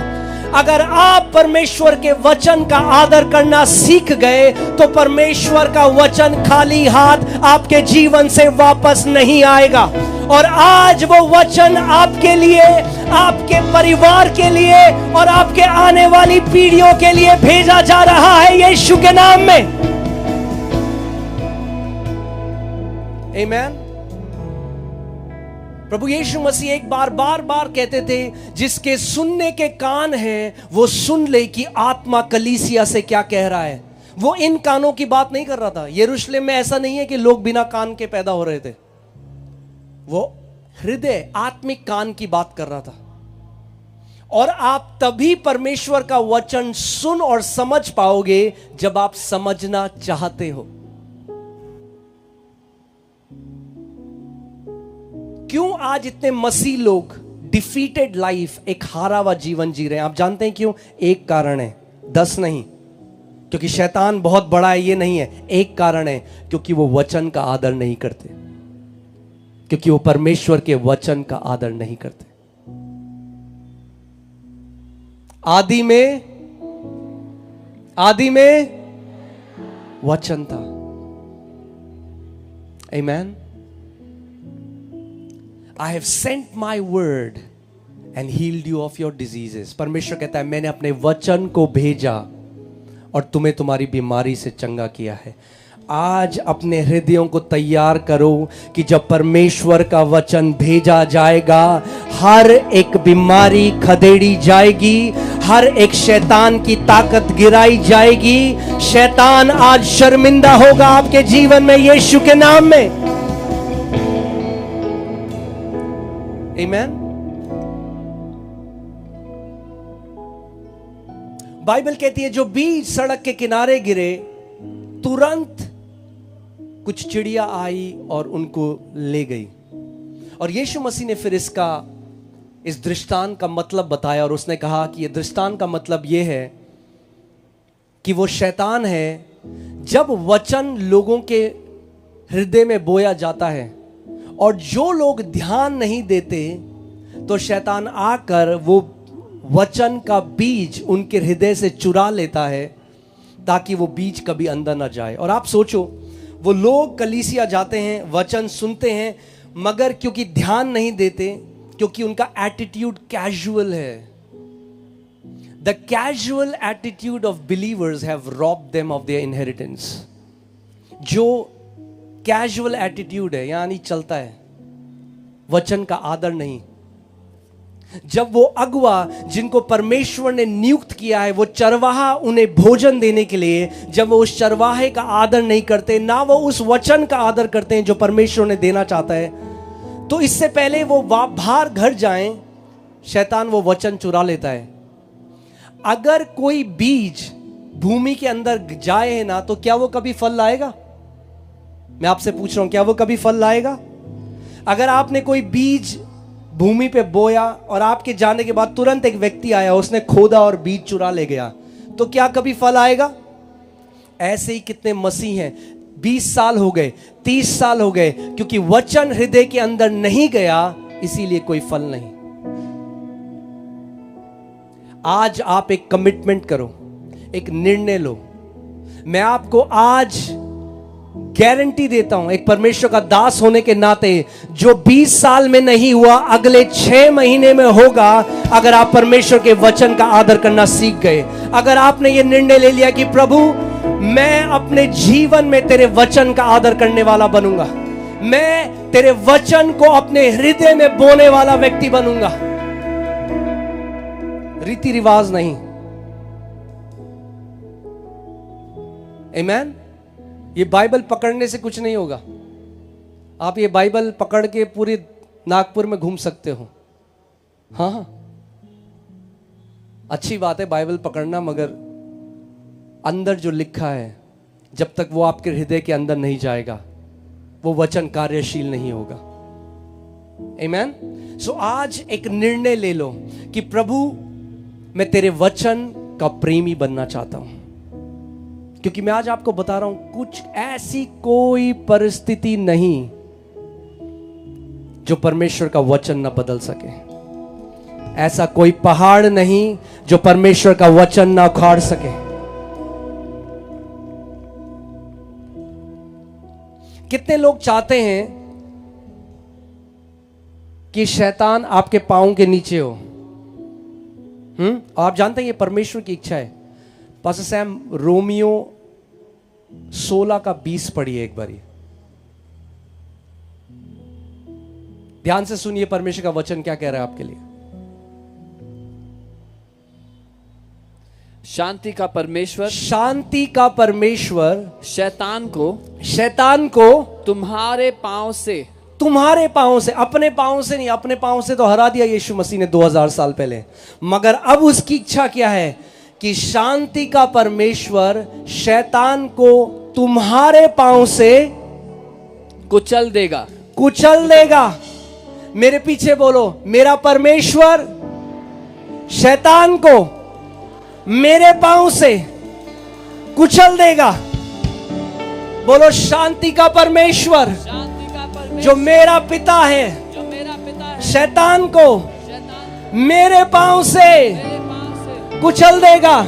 अगर आप परमेश्वर के वचन का आदर करना सीख गए तो परमेश्वर का वचन खाली हाथ आपके जीवन से वापस नहीं आएगा। और आज वो वचन आपके लिए, आपके परिवार के लिए और आपके आने वाली पीढ़ियों के लिए भेजा जा रहा है यीशु के नाम में। आमीन। प्रभु यीशु मसीह एक बार बार बार कहते थे, जिसके सुनने के कान हैं वो सुन ले कि आत्मा कलीसिया से क्या कह रहा है। वो इन कानों की बात नहीं कर रहा था। यरूशलेम में ऐसा नहीं है कि लोग बिना कान के पैदा हो रहे थे। वो हृदय, आत्मिक कान की बात कर रहा था। और आप तभी परमेश्वर का वचन सुन और समझ पाओगे जब आप समझना चाहते हो। क्यों आज इतने मसीह लोग डिफीटेड लाइफ, एक हारा हुआ जीवन जी रहे हैं? आप जानते हैं क्यों? एक कारण है, 10 नहीं, क्योंकि शैतान बहुत बड़ा है, ये नहीं है। एक कारण है, क्योंकि वो वचन का आदर नहीं करते, क्योंकि वो परमेश्वर के वचन का आदर नहीं करते। आदि में वचन था। आमीन। I have sent my word and healed you of your diseases. परमेश्वर कहता है मैंने अपने वचन को भेजा और तुम्हें तुम्हारी बीमारी से चंगा किया है। आज अपने हृदयों को तैयार करो कि जब परमेश्वर का वचन भेजा जाएगा, हर एक बीमारी खदेड़ी जाएगी, हर एक शैतान की ताकत गिराई जाएगी। शैतान आज शर्मिंदा होगा आपके जीवन में यीशु के नाम में। आमीन। बाइबल कहती है जो बीज सड़क के किनारे गिरे, तुरंत कुछ चिड़िया आई और उनको ले गई। और यीशु मसीह ने फिर इस दृष्टांत का मतलब बताया और उसने कहा कि यह दृष्टांत का मतलब यह है कि वो शैतान है। जब वचन लोगों के हृदय में बोया जाता है और जो लोग ध्यान नहीं देते, तो शैतान आकर वो वचन का बीज उनके हृदय से चुरा लेता है ताकि वो बीज कभी अंदर ना जाए। और आप सोचो, वो लोग कलीसिया जाते हैं, वचन सुनते हैं, मगर क्योंकि ध्यान नहीं देते, क्योंकि उनका एटीट्यूड कैजुअल है। The casual attitude of believers have robbed them of their inheritance. जो कैजुअल एटीट्यूड है, यानी चलता है, वचन का आदर नहीं। जब वो अगुआ जिनको परमेश्वर ने नियुक्त किया है, वो चरवाहा उन्हें भोजन देने के लिए, जब वो उस चरवाहे का आदर नहीं करते, ना वो उस वचन का आदर करते हैं जो परमेश्वर ने देना चाहता है, तो इससे पहले वो बाहर घर जाएं, शैतान वो वचन चुरा लेता है। अगर कोई बीज भूमि के अंदर जाए ना, तो क्या वो कभी फल लाएगा? मैं आपसे पूछ रहा हूं, क्या वो कभी फल लाएगा? अगर आपने कोई बीज भूमि पे बोया और आपके जाने के बाद तुरंत एक व्यक्ति आया, उसने खोदा और बीज चुरा ले गया, तो क्या कभी फल आएगा? ऐसे ही कितने मसीह हैं, 20 साल हो गए, 30 साल हो गए, क्योंकि वचन हृदय के अंदर नहीं गया, इसीलिए कोई फल नहीं। आज आप एक कमिटमेंट करो, एक निर्णय लो। मैं आपको आज गारंटी देता हूं, एक परमेश्वर का दास होने के नाते, जो 20 साल में नहीं हुआ, अगले 6 महीने में होगा, अगर आप परमेश्वर के वचन का आदर करना सीख गए। अगर आपने ये निर्णय ले लिया कि प्रभु, मैं अपने जीवन में तेरे वचन का आदर करने वाला बनूंगा, मैं तेरे वचन को अपने हृदय में बोने वाला व्यक्ति बनूंगा, रीति रिवाज नहीं। आमीन। ये बाइबल पकड़ने से कुछ नहीं होगा। आप ये बाइबल पकड़ के पूरे नागपुर में घूम सकते हो। हाँ, अच्छी बात है बाइबल पकड़ना, मगर अंदर जो लिखा है, जब तक वो आपके हृदय के अंदर नहीं जाएगा, वो वचन कार्यशील नहीं होगा। आमीन। सो आज एक निर्णय ले लो कि प्रभु, मैं तेरे वचन का प्रेमी बनना चाहता हूं। क्योंकि मैं आज आपको बता रहा हूं, कुछ ऐसी कोई परिस्थिति नहीं जो परमेश्वर का वचन ना बदल सके। ऐसा कोई पहाड़ नहीं जो परमेश्वर का वचन ना उखाड़ सके। कितने लोग चाहते हैं कि शैतान आपके पांव के नीचे हो? आप जानते हैं ये परमेश्वर की इच्छा है। पास्टर सैम, रोमियो 16 का 20 पढ़िए एक बार। ध्यान से सुनिए परमेश्वर का वचन क्या कह रहा है आपके लिए। शांति का परमेश्वर, शांति का परमेश्वर शैतान को तुम्हारे पांव से, तुम्हारे पांव से, अपने पांव से नहीं, अपने पांव से तो हरा दिया यीशु मसीह ने 2000 साल पहले, मगर अब उसकी इच्छा क्या है कि शांति का परमेश्वर शैतान को तुम्हारे पांव से कुचल देगा। कुचल देगा। मेरे पीछे बोलो, मेरा परमेश्वर शैतान को मेरे पांव से कुचल देगा। बोलो, शांति का परमेश्वर जो मेरा पिता है, शैतान को मेरे पांव से कुचल देगा।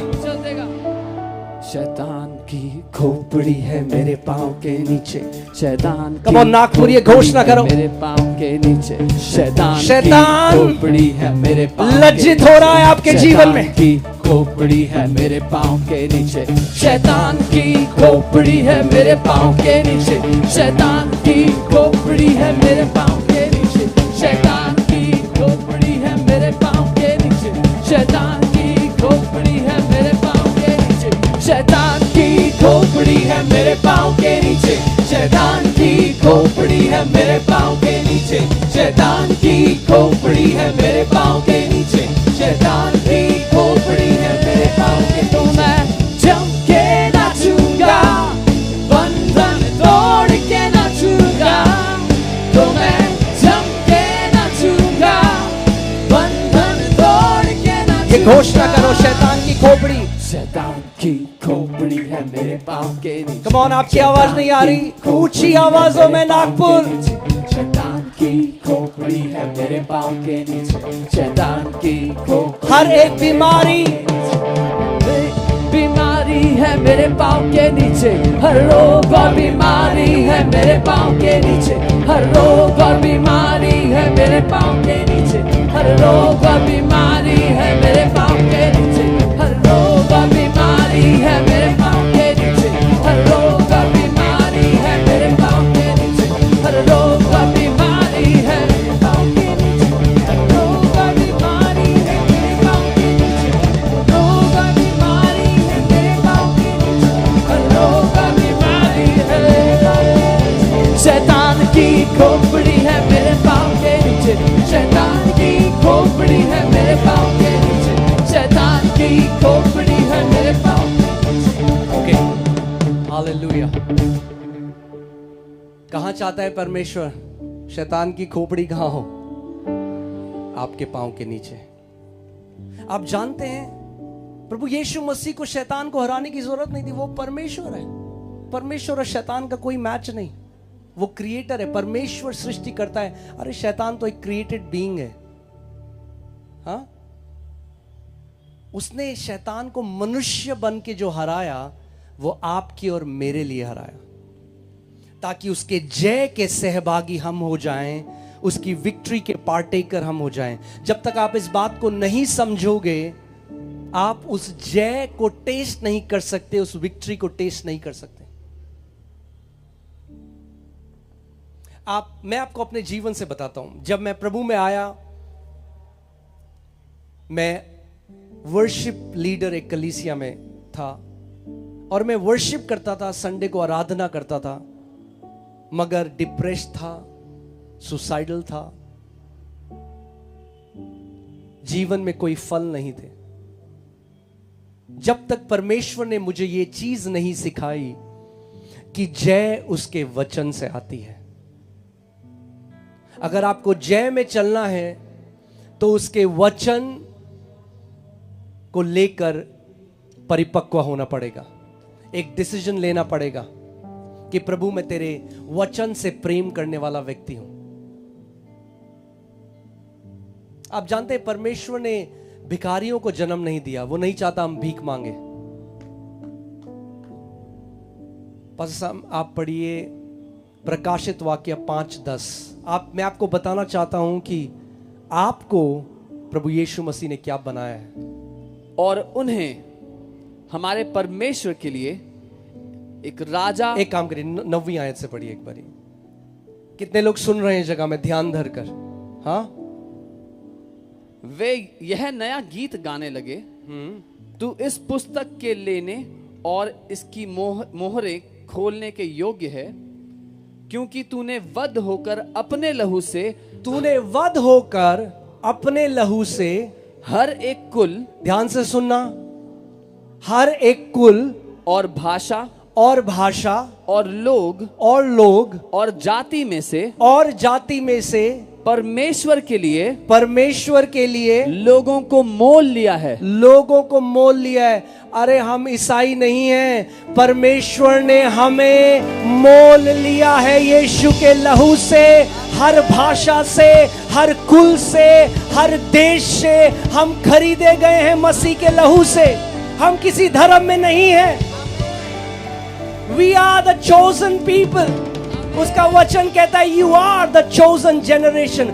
शैतान की खोपड़ी है मेरे पांव के नीचे, शैतान कम ऑन नागपुर, ये घोषणा करो, मेरे पांव के नीचे शैतान शैतान की खोपड़ी है मेरे पांव। लज्जित हो रहा है आपके जीवन में, की खोपड़ी है मेरे पांव के नीचे, शैतान की खोपड़ी है मेरे पांव के नीचे, शैतान की खोपड़ी है मेरे पांव के नीचे, शैतान की खोपड़ी है मेरे पांव के नीचे, शैतान की खोपड़ी है मेरे पांव के नीचे, शैतान की खोपड़ी है मेरे पांव के नीचे, शैतान की खोपड़ी है मेरे पांव के नीचे, शैतान की खोपड़ी है मेरे पांव के नीचे, शैतान की खोपड़ी है मेरे पांव के नीचे। तो मैं जम के नाचूंगा, बंधन तोड़ के नाचूंगा, तो मैं जम के नाचूंगा, बंधन तोड़ के नाचूंगा। ये घोषणा करो, शैतान की खोपड़ी, शैतान की खोपड़ी है मेरे पांव के नीचे। कम ऑन, आपकी आवाज नहीं आ रही, ऊंची आवाजों में नागपुर। शैतान की खोपड़ी है मेरे पांव के नीचे, शैतान की खोपड़ी। हर एक बीमारी है मेरे पांव के नीचे, हर रोग और बीमारी है मेरे पांव के नीचे, हर रोग और बीमारी है मेरे पांव के नीचे, हर रोग और बीमारी है मेरे पांव के नीचे, हर रोग और बीमारी है मेरे पांव के नीचे, हर रोग और बीमारी है मेरे पांव के नीचे, हर रोग और बीमारी है मेरे पांव के नीचे, हर रोग और बीमारी चाहता है परमेश्वर, शैतान की खोपड़ी कहां हो? आपके पांव के नीचे। आप जानते हैं प्रभु यीशु मसीह को शैतान को हराने की जरूरत नहीं थी। वो परमेश्वर है। परमेश्वर और शैतान का कोई मैच नहीं। वो क्रिएटर है। परमेश्वर सृष्टि करता है। अरे शैतान तो एक क्रिएटेड बीइंग है। हाँ, उसने शैतान को मनुष्य बन के जो हराया, वो आपकी और मेरे लिए हराया, ताकि उसके जय के सहभागी हम हो जाएं, उसकी विक्ट्री के पार्टेकर हम हो जाएं। जब तक आप इस बात को नहीं समझोगे, आप उस जय को टेस्ट नहीं कर सकते, उस विक्ट्री को टेस्ट नहीं कर सकते। मैं आपको अपने जीवन से बताता हूं। जब मैं प्रभु में आया, मैं वर्शिप लीडर एक कलीसिया में था और मैं वर्शिप करता था, संडे को आराधना करता था, मगर डिप्रेस्ड था, सुसाइडल था, जीवन में कोई फल नहीं थे। जब तक परमेश्वर ने मुझे यह चीज नहीं सिखाई कि जय उसके वचन से आती है। अगर आपको जय में चलना है तो उसके वचन को लेकर परिपक्व होना पड़ेगा। एक डिसीजन लेना पड़ेगा कि प्रभु मैं तेरे वचन से प्रेम करने वाला व्यक्ति हूं। आप जानते हैं परमेश्वर ने भिखारियों को जन्म नहीं दिया। वो नहीं चाहता हम भीख मांगे। आप पढ़िए प्रकाशित वाक्य 5:10। मैं आपको बताना चाहता हूं कि आपको प्रभु यीशु मसीह ने क्या बनाया है। और उन्हें हमारे परमेश्वर के लिए एक राजा। एक काम करिए, 9वीं आयत से पढ़िए एक बारी। कितने लोग सुन रहे हैं जगह में ध्यान धरकर? हाँ, वे यह नया गीत गाने लगे, तू इस पुस्तक के लेने और इसकी मोहरें खोलने के योग्य है, क्योंकि तूने वध होकर अपने लहू से हर एक कुल, ध्यान से सुनना, हर एक कुल और भाषा और लोग और जाति में से परमेश्वर के लिए लोगों को मोल लिया है। अरे हम ईसाई नहीं हैं, परमेश्वर ने हमें मोल लिया है यीशु के लहू से। हर भाषा से, हर कुल से, हर देश से हम खरीदे गए हैं मसीह के लहू से। हम किसी धर्म में नहीं हैं। We are the chosen people। उसका वचन कहता है you are the chosen generation।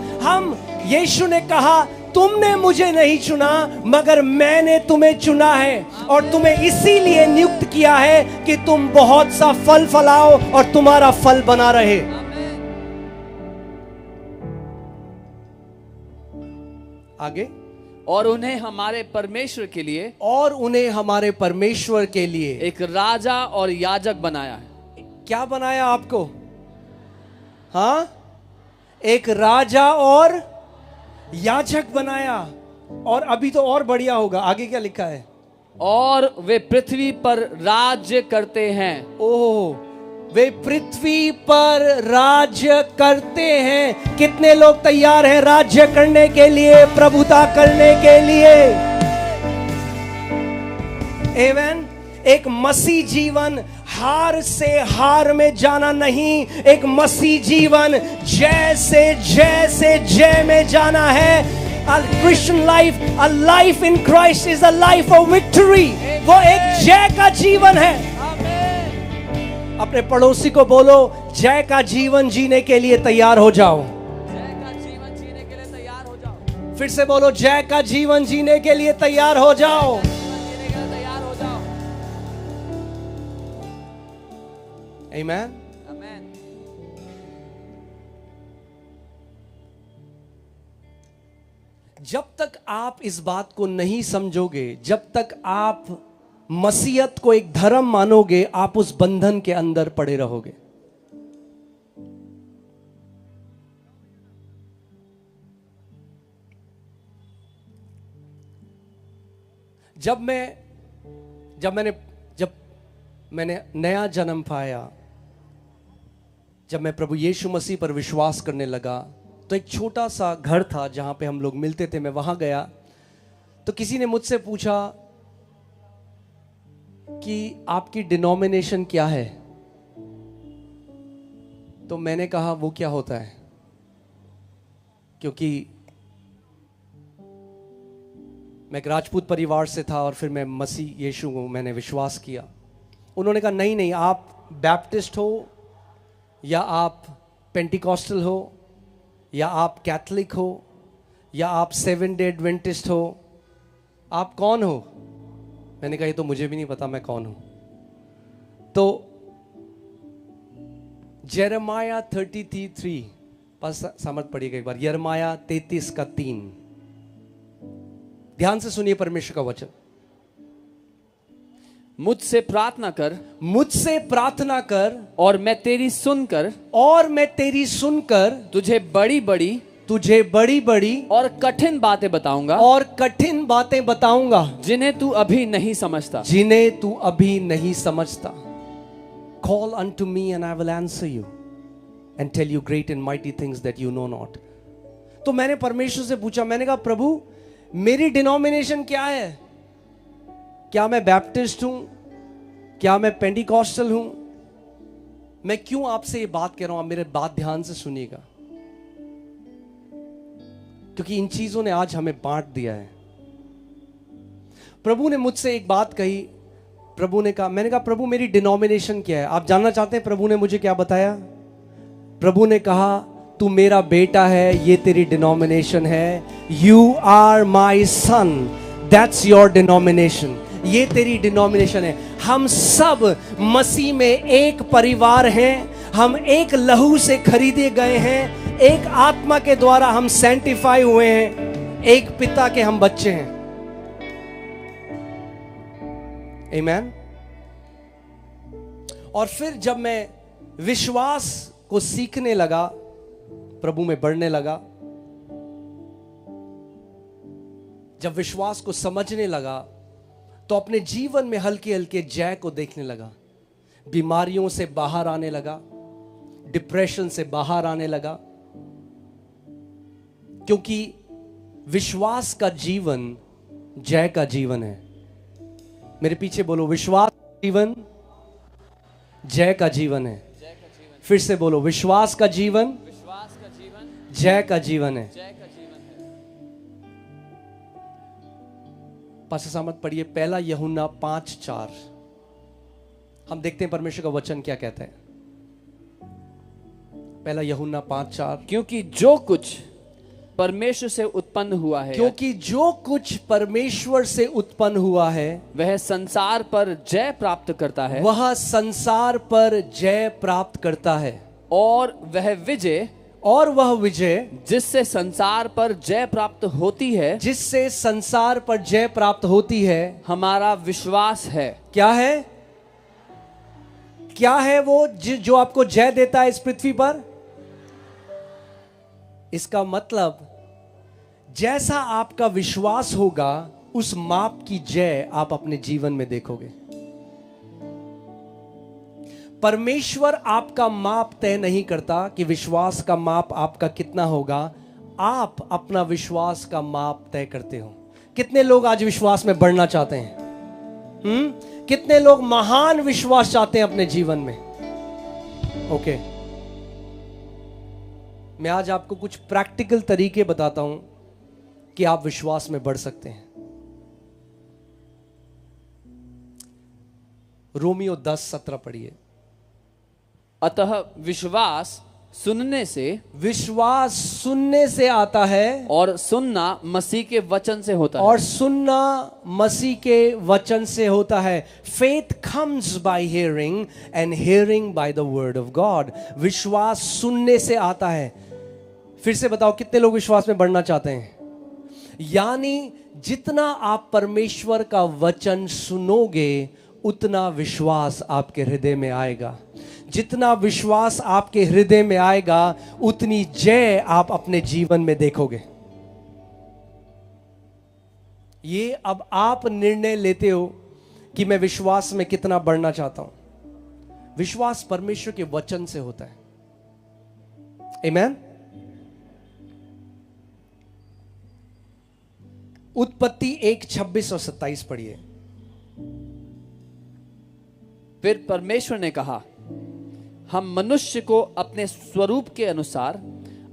यीशु ने कहा तुमने मुझे नहीं चुना, मगर मैंने तुम्हें चुना है और तुम्हें इसीलिए नियुक्त किया है कि तुम बहुत सा फल फलाओ और तुम्हारा फल बना रहे। आगे, और उन्हें हमारे परमेश्वर के लिए एक राजा और याजक बनाया है। क्या बनाया आपको? हाँ, एक राजा और याजक बनाया। और अभी तो और बढ़िया होगा। आगे क्या लिखा है? और वे पृथ्वी पर राज्य करते हैं। ओह, वे पृथ्वी पर राज्य करते हैं। कितने लोग तैयार हैं राज्य करने के लिए, प्रभुता करने के लिए? आमीन। एक मसीह जीवन हार से हार में जाना नहीं, एक मसीह जीवन जय से जय में जाना है। A Christian life, a life in Christ is a life of victory। वो एक जय का जीवन है। अपने पड़ोसी को बोलो, जय का जीवन जीने के लिए तैयार हो जाओ। फिर से बोलो, जय का जीवन जीने के लिए तैयार हो जाओ। Amen। जब तक आप इस बात को नहीं समझोगे, जब तक आप मसीहत को एक धर्म मानोगे, आप उस बंधन के अंदर पड़े रहोगे। जब मैंने नया जन्म पाया, जब मैं प्रभु यीशु मसीह पर विश्वास करने लगा तो एक छोटा सा घर था जहां पे हम लोग मिलते थे। मैं वहां गया तो किसी ने मुझसे पूछा कि आपकी डिनोमिनेशन क्या है। तो मैंने कहा वो क्या होता है, क्योंकि मैं एक राजपूत परिवार से था और फिर मैं मसीह यीशु को मैंने विश्वास किया। उन्होंने कहा नहीं नहीं, आप बैप्टिस्ट हो या आप पेंटिकॉस्टल हो या आप कैथलिक हो या आप 7 डे एडवेंटिस्ट हो, आप कौन हो? मैंने कहा ये तो मुझे भी नहीं पता मैं कौन हूं। तो यिर्मयाह 33:3 पास समझ पड़िएगा एक बार, यिर्मयाह 33:3। ध्यान से सुनिए परमेश्वर का वचन। मुझसे प्रार्थना कर, मुझसे प्रार्थना कर और मैं तेरी सुनकर, और मैं तेरी सुनकर तुझे बड़ी बड़ी और कठिन बातें बताऊंगा, और कठिन बातें बताऊंगा जिन्हें तू अभी नहीं समझता। जिन्हें तू अभी नहीं समझता। Call unto me and I will answer you and tell you great and mighty things that you know not। तो मैंने परमेश्वर से पूछा, मैंने कहा प्रभु मेरी डिनोमिनेशन क्या है? क्या मैं बैप्टिस्ट हूं? क्या मैं पेंटिकॉस्टल हूं? मैं क्यों आपसे ये बात कह रहा हूं? आप मेरे बात ध्यान से सुनिएगा, क्योंकि इन चीजों ने आज हमें बांट दिया है। प्रभु ने मुझसे एक बात कही, प्रभु ने कहा, मैंने कहा प्रभु मेरी डिनोमिनेशन क्या है? आप जानना चाहते हैं प्रभु ने मुझे क्या बताया? प्रभु ने कहा तू मेरा बेटा है, ये तेरी डिनोमिनेशन है। You are my son, that's your denomination. ये तेरी डिनोमिनेशन है। हम सब मसीह में एक परिवार हैं, हम एक लहू से खरीदे गए हैं, एक आत्मा के द्वारा हम सैंटिफाई हुए हैं, एक पिता के हम बच्चे हैं। आमीन। और फिर जब मैं विश्वास को सीखने लगा, प्रभु में बढ़ने लगा, जब विश्वास को समझने लगा तो अपने जीवन में हल्के हल्के जय को देखने लगा। बीमारियों से बाहर आने लगा, डिप्रेशन से बाहर आने लगा, क्योंकि विश्वास का जीवन जय का जीवन है। मेरे पीछे बोलो, विश्वास का जीवन जय का जीवन है। फिर से बोलो, विश्वास का जीवन जय का जीवन है। पास सामत पढ़िए 1 यूहन्ना 5:4। हम देखते हैं परमेश्वर का वचन क्या कहता है। 1 यूहन्ना 5:4। क्योंकि जो कुछ परमेश्वर से उत्पन्न हुआ है, क्योंकि जो कुछ परमेश्वर से उत्पन्न हुआ है वह संसार पर जय प्राप्त करता है, वह संसार पर जय प्राप्त करता है, और वह विजय जिससे संसार पर जय प्राप्त होती है, जिससे संसार पर जय प्राप्त होती है, हमारा विश्वास है। क्या है? क्या है वो जो आपको जय देता है इस पृथ्वी पर? इसका मतलब जैसा आपका विश्वास होगा उस माप की जय आप अपने जीवन में देखोगे। परमेश्वर आपका माप तय नहीं करता कि विश्वास का माप आपका कितना होगा, आप अपना विश्वास का माप तय करते हो। कितने लोग आज विश्वास में बढ़ना चाहते हैं? कितने लोग महान विश्वास चाहते हैं अपने जीवन में? ओके, मैं आज आपको कुछ प्रैक्टिकल तरीके बताता हूं कि आप विश्वास में बढ़ सकते हैं। रोमियो 10:17 पढ़िए। अतः विश्वास सुनने से आता है, और सुनना मसीह के वचन से होता है। और सुनना मसीह के वचन से होता है। Faith comes by hearing and hearing by the word of God। विश्वास सुनने से आता है। फिर से बताओ, कितने लोग विश्वास में बढ़ना चाहते हैं? यानी जितना आप परमेश्वर का वचन सुनोगे उतना विश्वास आपके हृदय में आएगा। जितना विश्वास आपके हृदय में आएगा उतनी जय आप अपने जीवन में देखोगे। ये अब आप निर्णय लेते हो कि मैं विश्वास में कितना बढ़ना चाहता हूं। विश्वास परमेश्वर के वचन से होता है। आमेन। उत्पत्ति 1:26 और 27 पढ़िए। फिर परमेश्वर ने कहा, हम मनुष्य को अपने स्वरूप के अनुसार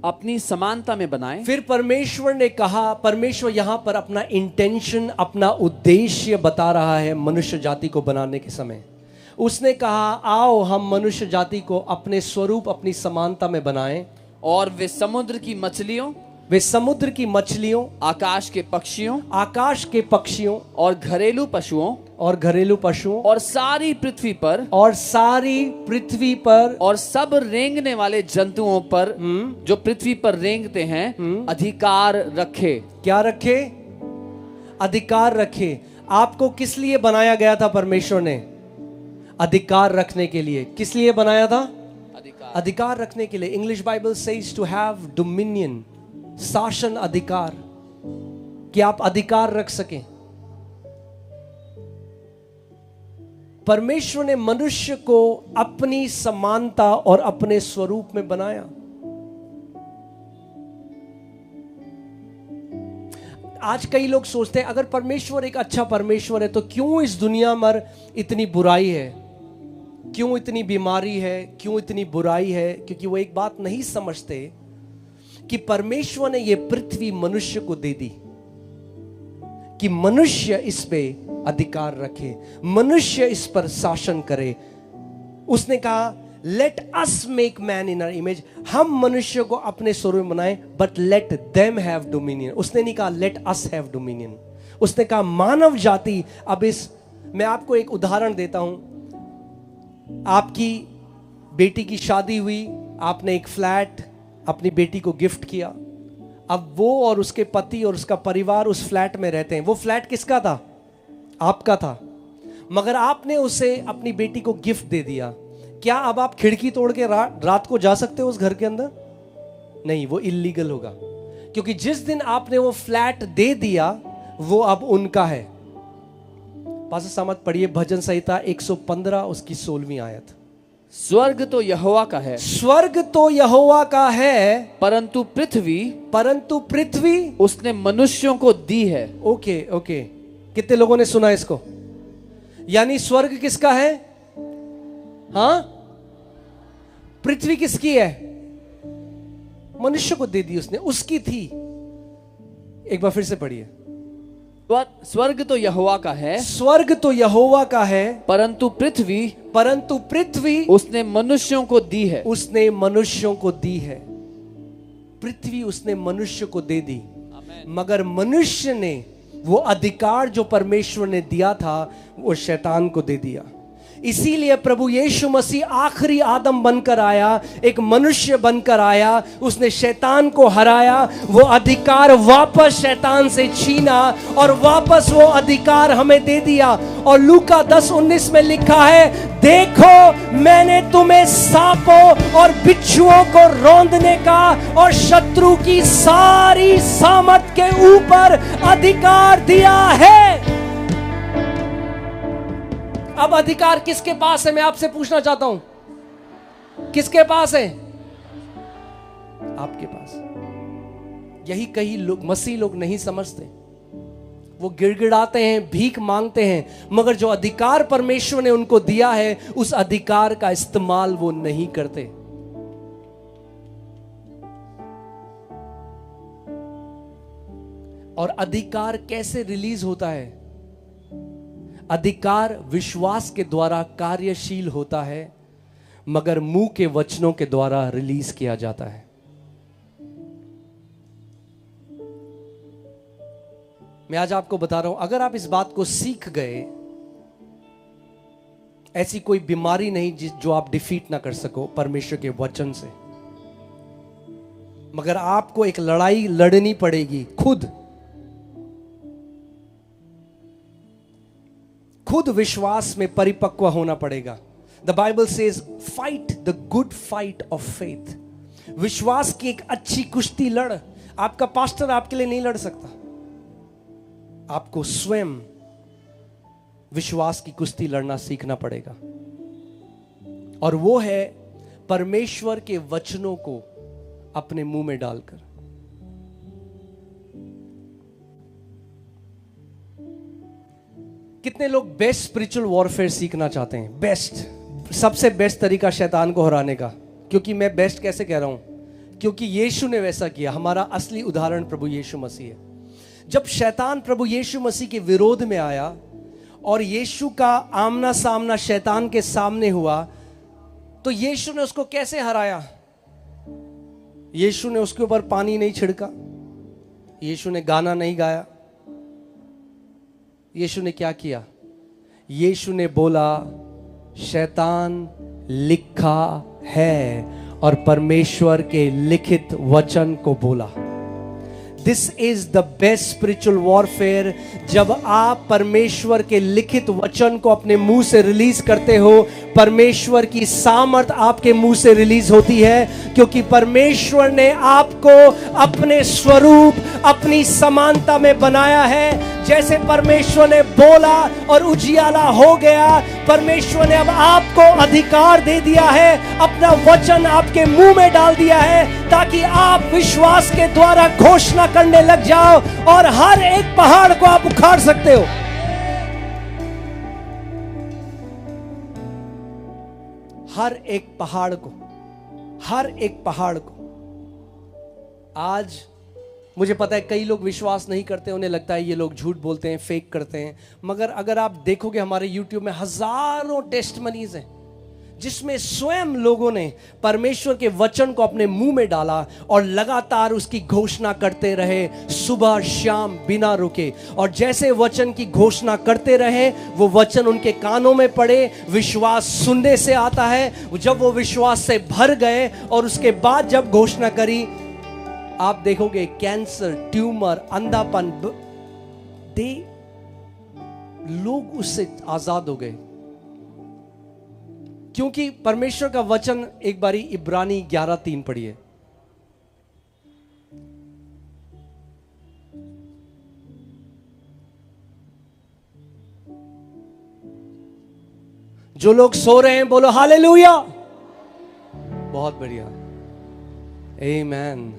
अपनी समानता में बनाएं। फिर परमेश्वर ने कहा, परमेश्वर यहां पर अपना इंटेंशन, अपना उद्देश्य बता रहा है मनुष्य जाति को बनाने के समय। उसने कहा, आओ हम मनुष्य जाति को अपने स्वरूप, अपनी समानता में बनाएं। और वे समुद्र की मछलियों, वे समुद्र की मछलियों, आकाश के पक्षियों और घरेलू पशुओं और सारी पृथ्वी पर और सब रेंगने वाले जंतुओं पर जो पृथ्वी पर रेंगते हैं अधिकार रखे। क्या रखे? अधिकार रखे। आपको किस लिए बनाया गया था परमेश्वर ने? अधिकार रखने के लिए। किस लिए बनाया था? अधिकार रखने के लिए। English Bible says to have dominion, शासन, अधिकार, कि आप अधिकार रख सकें। परमेश्वर ने मनुष्य को अपनी समानता और अपने स्वरूप में बनाया। आज कई लोग सोचते हैं अगर परमेश्वर एक अच्छा परमेश्वर है तो क्यों इस दुनिया में इतनी बुराई है, क्यों इतनी बीमारी है, क्यों इतनी बुराई है? क्योंकि वो एक बात नहीं समझते कि परमेश्वर ने ये पृथ्वी मनुष्य को दे दी कि मनुष्य इस पे अधिकार रखे, मनुष्य इस पर शासन करे। उसने कहा, let us make man in our image, हम मनुष्य को अपने स्वरूप में बनाएं, but let them have dominion. उसने नहीं कहा लेट अस हैव डोमिनियन, उसने कहा मानव जाति। अब मैं आपको एक उदाहरण देता हूं। आपकी बेटी की शादी हुई, आपने एक फ्लैट अपनी बेटी को गिफ्ट किया। अब वो और उसके पति और उसका परिवार उस फ्लैट में रहते हैं। वो फ्लैट किसका था? आपका था। मगर आपने उसे अपनी बेटी को गिफ्ट दे दिया। क्या अब आप खिड़की तोड़ के रात को जा सकते हो उस घर के अंदर? नहीं, वो इल्लीगल होगा, क्योंकि जिस दिन आपने वो फ्लैट दे दिया वो अब उनका है। पास्टर सामत पढ़िए भजन संहिता 115 उसकी 16वीं आयत। स्वर्ग तो यहोवा का है, स्वर्ग तो यहोवा का है, परंतु पृथ्वी उसने मनुष्यों को दी है। ओके ओके, कितने लोगों ने सुना इसको? यानी स्वर्ग किसका है? हाँ, पृथ्वी किसकी है? मनुष्य को दे दी उसने, उसकी थी। एक बार फिर से पढ़िए। स्वर्ग तो यहोवा का है, स्वर्ग तो यहोवा का है, परंतु पृथ्वी उसने मनुष्यों को दी है। उसने मनुष्यों को दी है। पृथ्वी उसने मनुष्य को दे दी, मगर मनुष्य ने वो अधिकार जो परमेश्वर ने दिया था वो शैतान को दे दिया। इसीलिए प्रभु यीशु मसीह आखिरी आदम बनकर आया, एक मनुष्य बनकर आया। उसने शैतान को हराया, वो अधिकार वापस शैतान से छीना और वापस वो अधिकार हमें दे दिया। और लूका 10:19 में लिखा है, देखो मैंने तुम्हें सांपों और बिच्छुओं को रौंदने का और शत्रु की सारी सामर्थ के ऊपर अधिकार दिया है। अब अधिकार किसके पास है? मैं आपसे पूछना चाहता हूं, किसके पास है? आपके पास। यही कई लोग, मसीह लोग नहीं समझते। वो गिड़गिड़ाते हैं, भीख मांगते हैं, मगर जो अधिकार परमेश्वर ने उनको दिया है उस अधिकार का इस्तेमाल वो नहीं करते। और अधिकार कैसे रिलीज होता है? अधिकार विश्वास के द्वारा कार्यशील होता है, मगर मुंह के वचनों के द्वारा रिलीज किया जाता है। मैं आज आपको बता रहा हूं, अगर आप इस बात को सीख गए, ऐसी कोई बीमारी नहीं जो आप डिफीट ना कर सको परमेश्वर के वचन से, मगर आपको एक लड़ाई लड़नी पड़ेगी। खुद विश्वास में परिपक्व होना पड़ेगा। The Bible says fight the good fight of faith. विश्वास की एक अच्छी कुश्ती लड़। आपका पास्टर आपके लिए नहीं लड़ सकता, आपको स्वयं विश्वास की कुश्ती लड़ना सीखना पड़ेगा। और वो है परमेश्वर के वचनों को अपने मुंह में डालकर। कितने लोग बेस्ट स्पिरिचुअल वॉरफेयर सीखना चाहते हैं? बेस्ट, सबसे बेस्ट तरीका शैतान को हराने का। क्योंकि मैं बेस्ट कैसे कह रहा हूं? क्योंकि यीशु ने वैसा किया। हमारा असली उदाहरण प्रभु यीशु मसीह है। जब शैतान प्रभु यीशु मसीह के विरोध में आया और यीशु का आमना सामना शैतान के सामने हुआ, तो यीशु ने उसको कैसे हराया? यीशु ने उसके ऊपर पानी नहीं छिड़का, यीशु ने गाना नहीं गाया। यीशु ने क्या किया? यीशु ने बोला, शैतान लिखा है, और परमेश्वर के लिखित वचन को बोला। This is the best spiritual warfare. जब आप परमेश्वर के लिखित वचन को अपने मुंह से रिलीज करते हो, परमेश्वर की सामर्थ आपके मुंह से रिलीज होती है, क्योंकि परमेश्वर ने आपको अपने स्वरूप, अपनी समानता में बनाया है। जैसे परमेश्वर ने बोला और उजियाला हो गया, परमेश्वर ने अब आपको अधिकार दे दिया है, अपना वचन आपके मुंह में डाल दिया है, ताकि आप विश्वास के द्वारा घोषणा करने लग जाओ और हर एक पहाड़ को आप उखाड़ सकते हो। हर एक पहाड़ को, हर एक पहाड़ को। आज मुझे पता है कई लोग विश्वास नहीं करते, उन्हें लगता है ये लोग झूठ बोलते हैं, फेक करते हैं। मगर अगर आप देखोगे हमारे YouTube में हजारों टेस्टमनीज हैं जिसमें स्वयं लोगों ने परमेश्वर के वचन को अपने मुंह में डाला और लगातार उसकी घोषणा करते रहे, सुबह शाम बिना रुके। और जैसे वचन की घोषणा करते रहे, वो वचन उनके कानों में पड़े। विश्वास सुनने से आता है। जब वो विश्वास से भर गए और उसके बाद जब घोषणा करी, आप देखोगे कैंसर, ट्यूमर, अंधापन, लोग उससे आजाद हो गए। क्योंकि परमेश्वर का वचन, एक बारी इब्रानी 11:3 पढ़िए। जो लोग सो रहे हैं बोलो हालेलुया। बहुत बढ़िया, आमीन।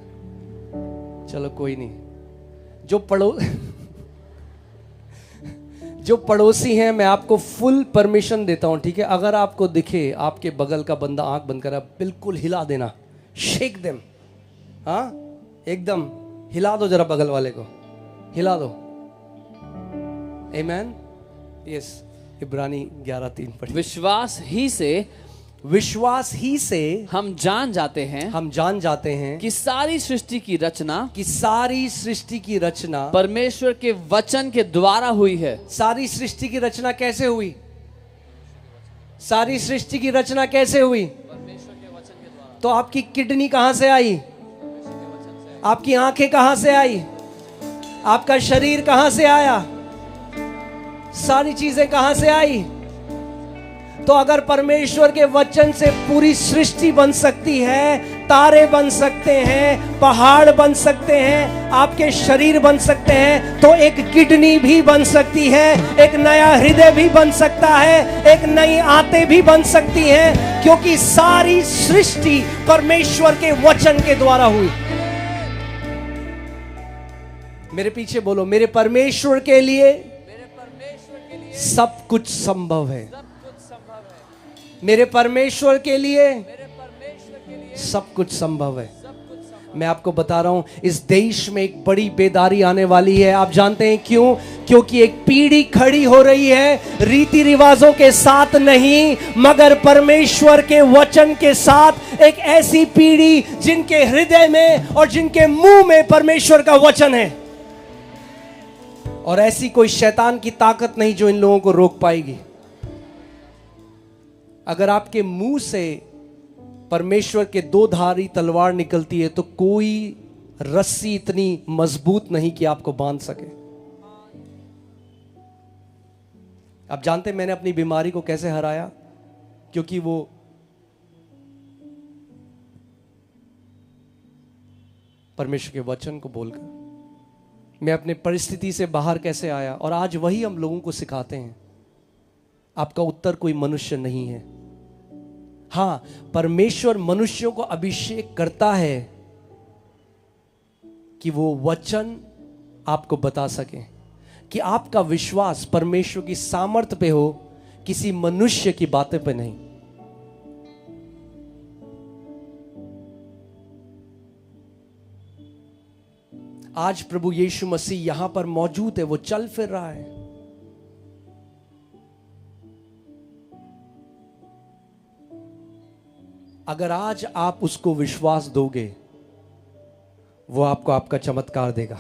चलो कोई नहीं। जो पड़ोसी हैं, मैं आपको फुल परमिशन देता हूं, ठीक है? अगर आपको दिखे आपके बगल का बंदा आंख बंद करा, बिल्कुल हिला देना, शेक देम। हाँ, एकदम हिला दो, जरा बगल वाले को हिला दो। आमीन। यस, इब्रानी 11:3 पढ़िए। विश्वास ही से हम जान जाते हैं कि सारी सृष्टि की रचना परमेश्वर के वचन के द्वारा हुई है। सारी सृष्टि की रचना कैसे हुई? सारी सृष्टि की रचना कैसे हुई? परमेश्वर के वचन के द्वारा। तो आपकी किडनी कहां से आई? आपकी आंखें कहां से आई? आपका शरीर कहां से आया? सारी चीजें कहां से आई? तो अगर परमेश्वर के वचन से पूरी सृष्टि बन सकती है, तारे बन सकते हैं, पहाड़ बन सकते हैं, आपके शरीर बन सकते हैं, तो एक किडनी भी बन सकती है, एक नया हृदय भी बन सकता है, एक नई आंतें भी बन सकती हैं, क्योंकि सारी सृष्टि परमेश्वर के वचन के द्वारा हुई। मेरे पीछे बोलो, मेरे परमेश्वर के लिए सब कुछ संभव है। मेरे परमेश्वर के लिए सब कुछ संभव है। मैं आपको बता रहा हूं, इस देश में एक बड़ी बेदारी आने वाली है। आप जानते हैं क्यों? क्योंकि एक पीढ़ी खड़ी हो रही है, रीति रिवाजों के साथ नहीं, मगर परमेश्वर के वचन के साथ। एक ऐसी पीढ़ी जिनके हृदय में और जिनके मुंह में परमेश्वर का वचन है। और ऐसी कोई शैतान की ताकत नहीं जो इन लोगों को रोक पाएगी। अगर आपके मुंह से परमेश्वर के दो धारी तलवार निकलती है, तो कोई रस्सी इतनी मजबूत नहीं कि आपको बांध सके। आप जानते हैं मैंने अपनी बीमारी को कैसे हराया? क्योंकि वो परमेश्वर के वचन को बोलकर। मैं अपने परिस्थिति से बाहर कैसे आया, और आज वही हम लोगों को सिखाते हैं। आपका उत्तर कोई मनुष्य नहीं है। हाँ, परमेश्वर मनुष्यों को अभिषेक करता है, कि वो वचन आपको बता सके, कि आपका विश्वास परमेश्वर की सामर्थ पे हो, किसी मनुष्य की बातें पे नहीं। आज प्रभु यीशु मसीह यहां पर मौजूद है, वो चल फिर रहा है। अगर आज आप उसको विश्वास दोगे, वो आपको आपका चमत्कार देगा।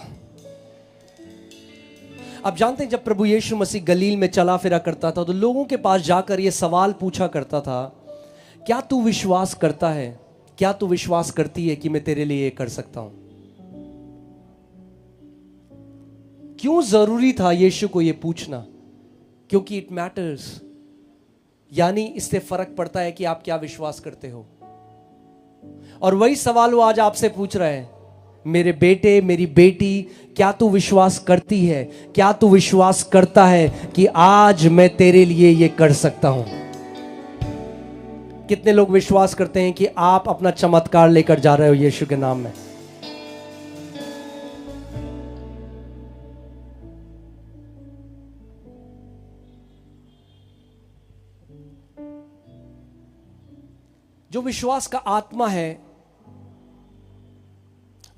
आप जानते हैं, जब प्रभु यीशु मसीह गलील में चला फिरा करता था तो लोगों के पास जाकर यह सवाल पूछा करता था, क्या तू विश्वास करता है, क्या तू विश्वास करती है कि मैं तेरे लिए ये कर सकता हूं? क्यों जरूरी था यीशु को यह पूछना? क्योंकि इट मैटर्स, यानी इससे फर्क पड़ता है कि आप क्या विश्वास करते हो। और वही सवाल वो आज आपसे पूछ रहा है, मेरे बेटे, मेरी बेटी, क्या तू विश्वास करती है, क्या तू विश्वास करता है कि आज मैं तेरे लिए ये कर सकता हूं? कितने लोग विश्वास करते हैं कि आप अपना चमत्कार लेकर जा रहे हो यीशु के नाम में? जो विश्वास का आत्मा है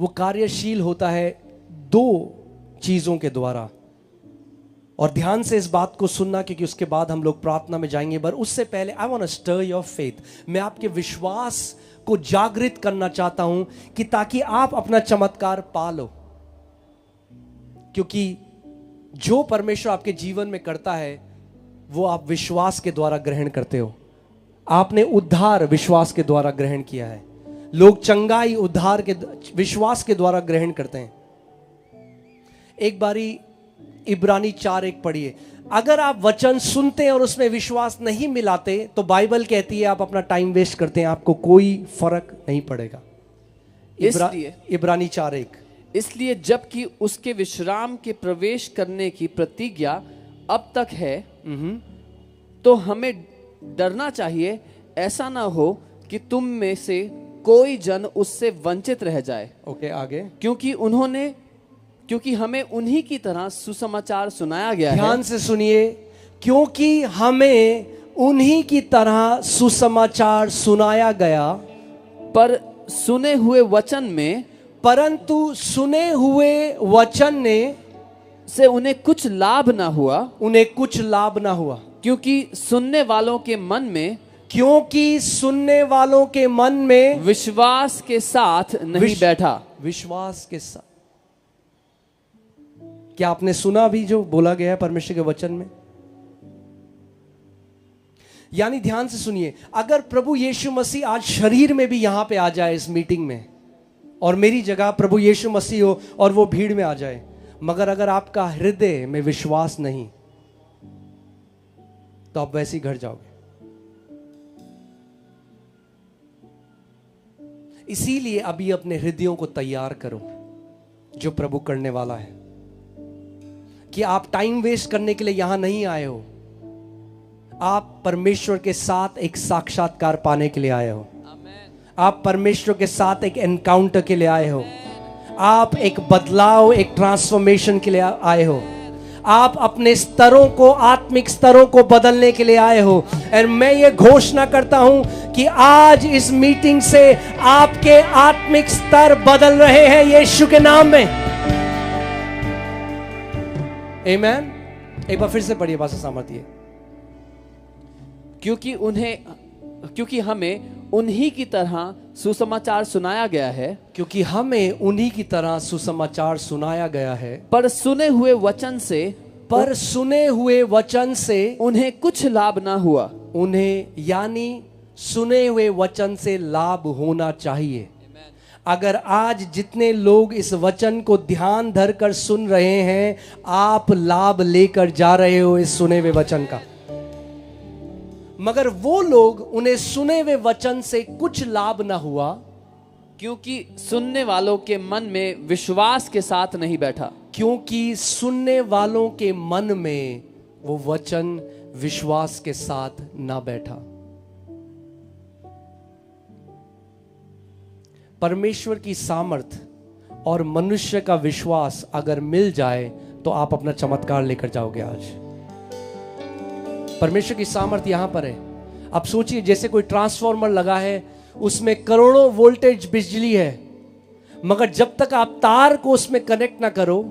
वो कार्यशील होता है दो चीजों के द्वारा। और ध्यान से इस बात को सुनना, क्योंकि उसके बाद हम लोग प्रार्थना में जाएंगे। पर उससे पहले I want to stir your faith. मैं आपके विश्वास को जागृत करना चाहता हूं कि ताकि आप अपना चमत्कार पा लो। क्योंकि जो परमेश्वर आपके जीवन में करता है वो आप विश्वास के द्वारा ग्रहण करते हो। आपने उद्धार विश्वास के द्वारा ग्रहण किया है। लोग चंगाई उद्धार के विश्वास के द्वारा ग्रहण करते हैं। एक बारी इब्रानी 4:1 पढ़िए। अगर आप वचन सुनते हैं और उसमें विश्वास नहीं मिलाते तो बाइबल कहती है आप अपना टाइम वेस्ट करते हैं, आपको कोई फर्क नहीं पड़ेगा। इब्रानी 4:1। इसलिए जबकि उसके विश्राम के प्रवेश करने की प्रतिज्ञा अब तक है, तो हमें डरना चाहिए, ऐसा ना हो कि तुम में से कोई जन उससे वंचित रह जाए। ओके, आगे। क्योंकि हमें उन्हीं की तरह सुसमाचार सुनाया गया है। ध्यान से सुनिए, क्योंकि हमें उन्हीं की तरह सुसमाचार सुनाया गया, परंतु सुने हुए वचन ने से उन्हें कुछ लाभ ना हुआ, क्योंकि सुनने वालों के मन में विश्वास के साथ नहीं बैठा। विश्वास के साथ। क्या आपने सुना भी जो बोला गया है परमेश्वर के वचन में? यानी ध्यान से सुनिए, अगर प्रभु यीशु मसीह आज शरीर में भी यहां पे आ जाए इस मीटिंग में, और मेरी जगह प्रभु यीशु मसीह हो और वो भीड़ में आ जाए, मगर अगर आपका हृदय में विश्वास नहीं तो आप वैसे ही घर जाओगे। इसीलिए अभी अपने हृदयों को तैयार करो जो प्रभु करने वाला है। कि आप टाइम वेस्ट करने के लिए यहां नहीं आए हो, आप परमेश्वर के साथ एक साक्षात्कार पाने के लिए आए हो। आप परमेश्वर के साथ एक एनकाउंटर के लिए आए हो। आप एक बदलाव, एक ट्रांसफॉर्मेशन के लिए आए हो। आप अपने स्तरों को, आत्मिक स्तरों को बदलने के लिए आए हो। और मैं ये घोषणा करता हूं कि आज इस मीटिंग से आपके आत्मिक स्तर बदल रहे हैं यीशु के नाम में। आमीन। एक बार फिर से पढ़िए भाषा सामर्थ्य। क्योंकि हमें उन्हीं की तरह सुसमाचार सुनाया गया है। क्योंकि हमें उन्हीं की तरह सुसमाचार सुनाया गया है। पर सुने हुए वचन से उन्हें कुछ लाभ ना हुआ। उन्हें, यानी सुने हुए वचन से लाभ होना चाहिए। अगर आज जितने लोग इस वचन को ध्यान धरकर सुन रहे हैं, आप लाभ लेकर जा रहे हो इस सुने हुए वचन का। मगर वो लोग, उन्हें सुने हुए वचन से कुछ लाभ ना हुआ, क्योंकि सुनने वालों के मन में विश्वास के साथ नहीं बैठा। क्योंकि सुनने वालों के मन में वो वचन विश्वास के साथ ना बैठा। परमेश्वर की सामर्थ और मनुष्य का विश्वास अगर मिल जाए तो आप अपना चमत्कार लेकर जाओगे। आज परमेश्वर की सामर्थ्य यहां पर है। आप सोचिए, जैसे कोई ट्रांसफार्मर लगा है, उसमें करोड़ों वोल्टेज बिजली है, मगर जब तक आप तार को उसमें कनेक्ट ना करो,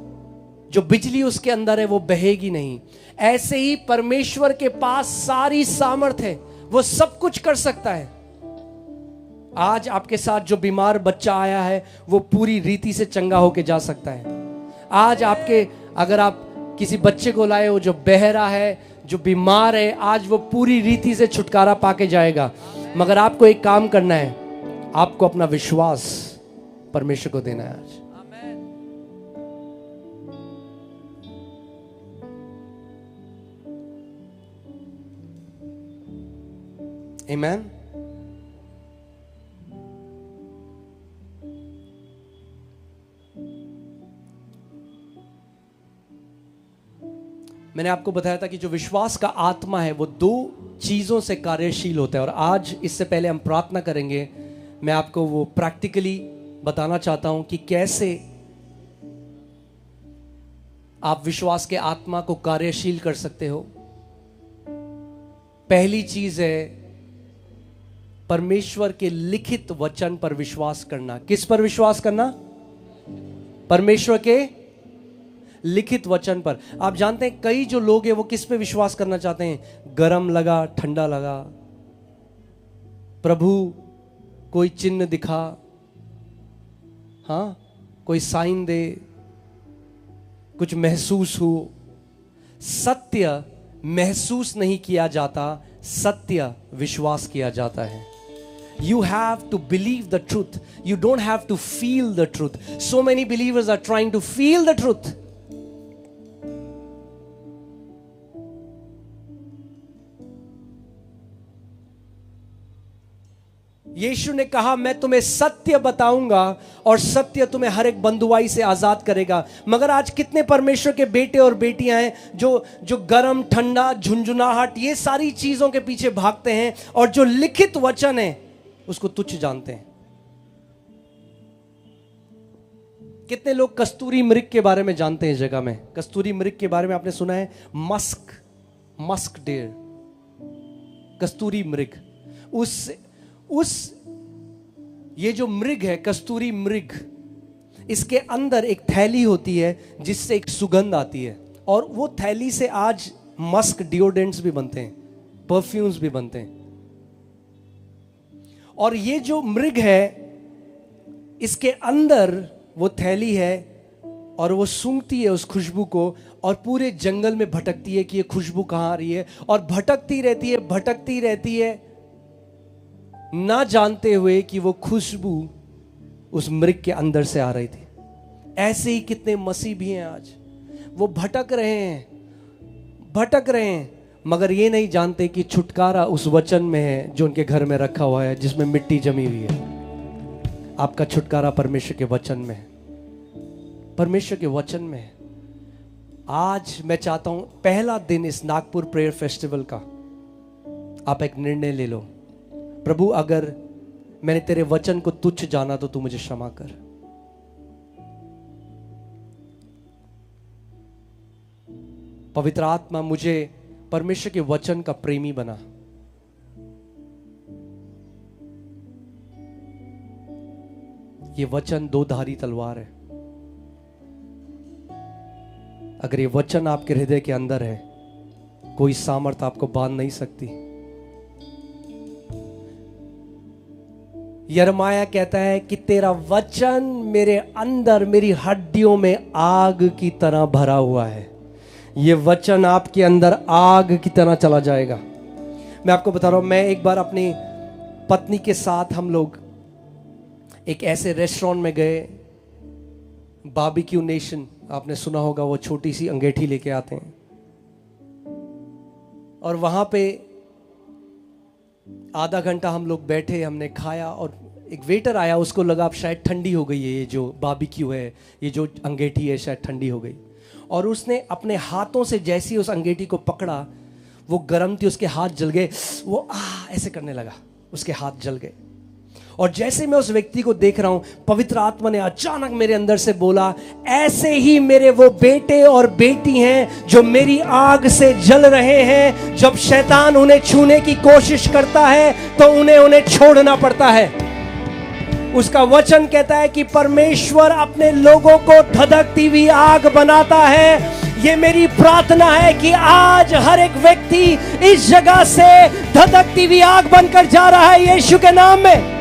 जो बिजली उसके अंदर है वो बहेगी नहीं। ऐसे ही परमेश्वर के पास सारी सामर्थ्य है, वो सब कुछ कर सकता है। आज आपके साथ जो बीमार बच्चा आया है वो पूरी रीति से चंगा होके जा सकता है। आज अगर आप किसी बच्चे को लाए हो जो बहरा है, जो बीमार है, आज वो पूरी रीति से छुटकारा पाके जाएगा। मगर आपको एक काम करना है, आपको अपना विश्वास परमेश्वर को देना है आज। आमीन। मैंने आपको बताया था कि जो विश्वास का आत्मा है वो दो चीजों से कार्यशील होता है, और आज इससे पहले हम प्रार्थना करेंगे, मैं आपको वो प्रैक्टिकली बताना चाहता हूं कि कैसे आप विश्वास के आत्मा को कार्यशील कर सकते हो। पहली चीज है परमेश्वर के लिखित वचन पर विश्वास करना। किस पर विश्वास करना? परमेश्वर के लिखित वचन पर। आप जानते हैं कई जो लोग हैं वो किस पे विश्वास करना चाहते हैं? गरम लगा, ठंडा लगा, प्रभु कोई चिन्ह दिखा, हाँ कोई साइन दे, कुछ महसूस हो। सत्य महसूस नहीं किया जाता, सत्य विश्वास किया जाता है। You have to believe the truth. You don't have to feel the truth. So many believers are trying to feel the truth. यीशु ने कहा मैं तुम्हें सत्य बताऊंगा और सत्य तुम्हें हर एक बंधुआई से आजाद करेगा। मगर आज कितने परमेश्वर के बेटे और बेटियां हैं जो गरम, ठंडा, झुंझुनाहट, ये सारी चीजों के पीछे भागते हैं और जो लिखित वचन है उसको तुच्छ जानते हैं। कितने लोग कस्तूरी मृग के बारे में जानते हैं? जगह में कस्तूरी मृग के बारे में आपने सुना है? मस्क डेयर, कस्तूरी मृग। ये जो मृग है, कस्तूरी मृग, इसके अंदर एक थैली होती है जिससे एक सुगंध आती है, और वो थैली से आज मस्क डिओडेंट्स भी बनते हैं, परफ्यूम्स भी बनते हैं। और ये जो मृग है, इसके अंदर वो थैली है और वो सूंघती है उस खुशबू को, और पूरे जंगल में भटकती है कि ये खुशबू कहां आ रही है, और भटकती रहती है ना जानते हुए कि वो खुशबू उस मृग के अंदर से आ रही थी। ऐसे ही कितने मसीह भी हैं आज, वो भटक रहे हैं, मगर ये नहीं जानते कि छुटकारा उस वचन में है जो उनके घर में रखा हुआ है, जिसमें मिट्टी जमी हुई है। आपका छुटकारा परमेश्वर के वचन में है, परमेश्वर के वचन में है। आज मैं चाहता हूं, पहला दिन इस नागपुर प्रेयर फेस्टिवल का, आप एक निर्णय ले लो, प्रभु अगर मैंने तेरे वचन को तुच्छ जाना तो तू मुझे क्षमा कर। पवित्र आत्मा मुझे परमेश्वर के वचन का प्रेमी बना। ये वचन दो धारी तलवार है। अगर ये वचन आपके हृदय के अंदर है, कोई सामर्थ आपको बांध नहीं सकती। यिर्मयाह कहता है कि तेरा वचन मेरे अंदर, मेरी हड्डियों में आग की तरह भरा हुआ है। ये वचन आपके अंदर आग की तरह चला जाएगा। मैं आपको बता रहा हूं, मैं एक बार अपनी पत्नी के साथ हम लोग एक ऐसे रेस्टोरेंट में गए, बारबेक्यू नेशन, आपने सुना होगा, वो छोटी सी अंगीठी लेके आते हैं, और वहां पे आधा घंटा हम लोग बैठे, हमने खाया, और एक वेटर आया, उसको लगा अब शायद ठंडी हो गई है, ये जो बारबेक्यू है, ये जो अंगीठी है शायद ठंडी हो गई, और उसने अपने हाथों से जैसी उस अंगीठी को पकड़ा, वो गर्म थी, उसके हाथ जल गए, वो ऐसे करने लगा, उसके हाथ जल गए। और जैसे मैं उस व्यक्ति को देख रहा हूं, पवित्र आत्मा ने अचानक मेरे अंदर से बोला, ऐसे ही मेरे वो बेटे और बेटी हैं जो मेरी आग से जल रहे हैं। जब शैतान उन्हें छूने की कोशिश करता है तो उन्हें छोड़ना पड़ता है। उसका वचन कहता है कि परमेश्वर अपने लोगों को धधकती हुई आग बनाता है। ये मेरी प्रार्थना है कि आज हर एक व्यक्ति इस जगह से धधकती हुई आग बनकर जा रहा है यीशु के नाम में।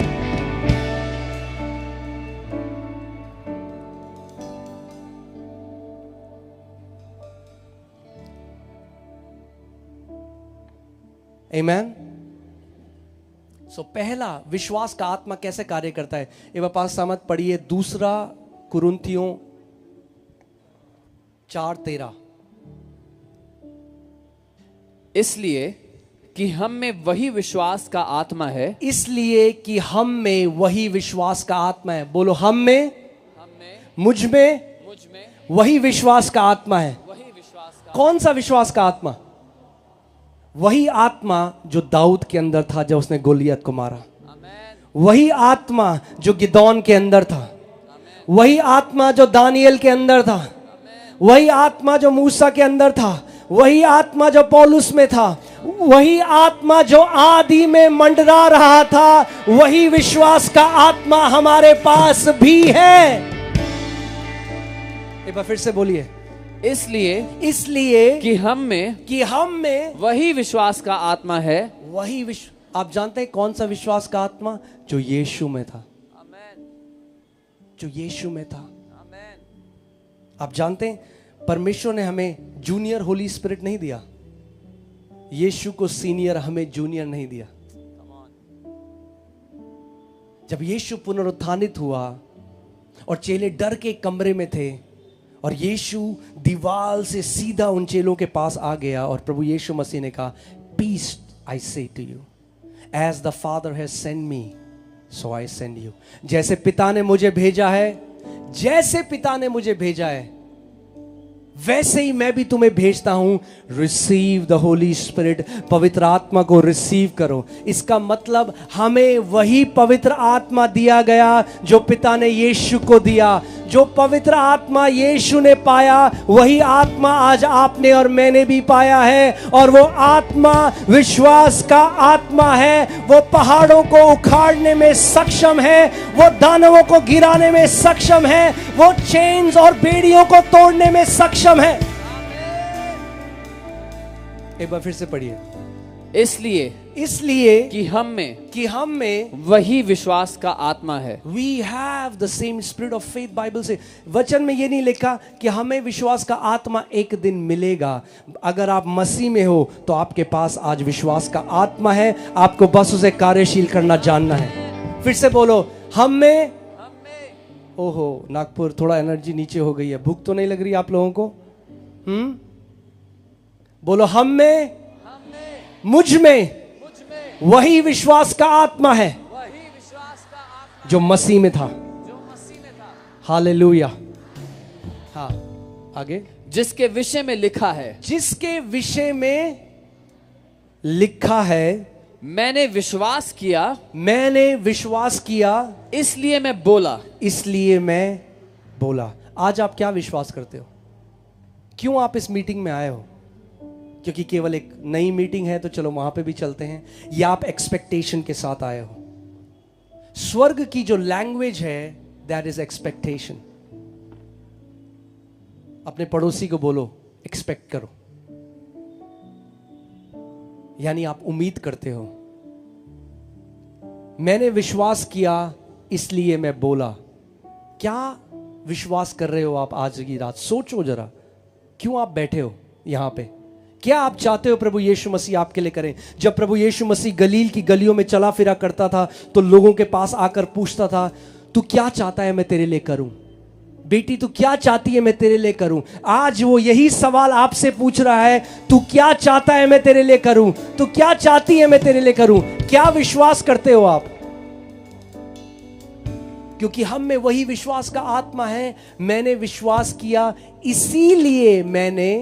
आमीन। सो पहला, विश्वास का आत्मा कैसे कार्य करता है? एक बार पास सामत पढ़िए, 2 कुरिन्थियों 4:13। इसलिए कि हम में वही विश्वास का आत्मा है। इसलिए कि हम में वही विश्वास का आत्मा है। बोलो, हम में, मुझ में वही विश्वास का आत्मा है। कौन सा विश्वास का आत्मा? वही आत्मा जो दाऊद के अंदर था जब उसने गोलियत को मारा। वही आत्मा जो गिदौन के अंदर था। वही आत्मा जो दानियल के अंदर था। वही आत्मा जो मूसा के अंदर था। वही आत्मा जो पौलुस में था। वही आत्मा जो आदि में मंडरा रहा था, वही विश्वास का आत्मा हमारे पास भी है। एक बार फिर से बोलिए, इसलिए कि हम में वही विश्वास का आत्मा है। वही विश्व, आप जानते हैं कौन सा विश्वास का आत्मा? जो यीशु में था। जो यीशु में था। आप जानते हैं परमेश्वर ने हमें जूनियर होली स्पिरिट नहीं दिया। यीशु को सीनियर, हमें जूनियर नहीं दिया। जब यीशु पुनरुत्थानित हुआ और चेले डर के कमरे में थे और यीशु दीवार से सीधा उन चेलों के पास आ गया और प्रभु यीशु मसीह ने कहा, peace I say to you, as the Father has send me so I send you. जैसे पिता ने मुझे भेजा है, जैसे पिता ने मुझे भेजा है, वैसे ही मैं भी तुम्हें भेजता हूं। रिसीव द होली स्पिरिट, पवित्र आत्मा को रिसीव करो। इसका मतलब हमें वही पवित्र आत्मा दिया गया जो पिता ने यीशु को दिया। जो पवित्र आत्मा यीशु ने पाया, वही आत्मा आज आपने और मैंने भी पाया है। और वो आत्मा विश्वास का आत्मा है। वो पहाड़ों को उखाड़ने में सक्षम है। वो दानवों को गिराने में सक्षम है। वो चेन्स और बेड़ियों को तोड़ने में सक्षम है। एक बार फिर से पढ़िए, इसलिए कि हम में वही विश्वास का आत्मा है। We have the same spirit of faith। Bible से वचन में ये नहीं लिखा कि हमें विश्वास का आत्मा एक दिन मिलेगा। अगर आप मसीह में हो तो आपके पास आज विश्वास का आत्मा है। आपको बस उसे कार्यशील करना जानना है। फिर से बोलो, हम में। ओहो, नागपुर थोड़ा एनर्जी नीचे हो गई है। भूख तो नहीं लग रही आप लोगों को? बोलो, हम में, मुझ में वही विश्वास का आत्मा है जो मसीह में था। हालेलुया। हाँ, आगे। जिसके विषय में लिखा है, जिसके विषय में लिखा है, मैंने विश्वास किया, इसलिए मैं बोला। आज आप क्या विश्वास करते हो? क्यों आप इस मीटिंग में आए हो? क्योंकि केवल एक नई मीटिंग है तो चलो वहां पे भी चलते हैं, या आप एक्सपेक्टेशन के साथ आए हो? स्वर्ग की जो लैंग्वेज है, दैट इज एक्सपेक्टेशन। अपने पड़ोसी को बोलो, एक्सपेक्ट करो, यानी आप उम्मीद करते हो। मैंने विश्वास किया इसलिए मैं बोला। क्या विश्वास कर रहे हो आप आज की रात? सोचो जरा, क्यों आप बैठे हो यहां पे? क्या आप चाहते हो प्रभु यीशु मसीह आपके लिए करें? जब प्रभु यीशु मसीह गलील की गलियों में चला फिरा करता था तो लोगों के पास आकर पूछता था, तू क्या चाहता है मैं तेरे लिए करूं? बेटी तू क्या चाहती है मैं तेरे लिए करूं? आज वो यही सवाल आपसे पूछ रहा है, तू क्या चाहता है मैं तेरे लिए करूं? तू क्या चाहती है मैं तेरे लिए करूं? क्या विश्वास करते हो आप? क्योंकि हम में वही विश्वास का आत्मा है। मैंने विश्वास किया इसीलिए मैंने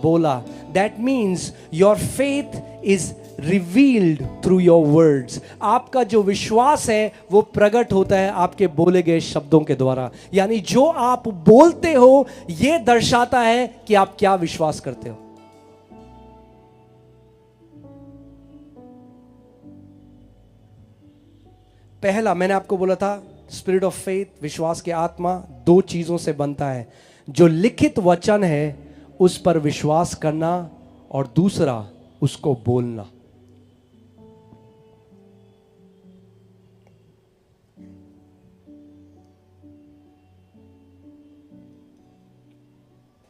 बोला। That means your faith is revealed through your words. आपका जो विश्वास है वो प्रकट होता है आपके बोले गए शब्दों के द्वारा। यानी जो आप बोलते हो ये दर्शाता है कि आप क्या विश्वास करते हो। पहला मैंने आपको बोला था, स्पिरिट ऑफ फेथ, विश्वास की आत्मा, दो चीजों से बनता है। जो लिखित वचन है उस पर विश्वास करना, और दूसरा उसको बोलना।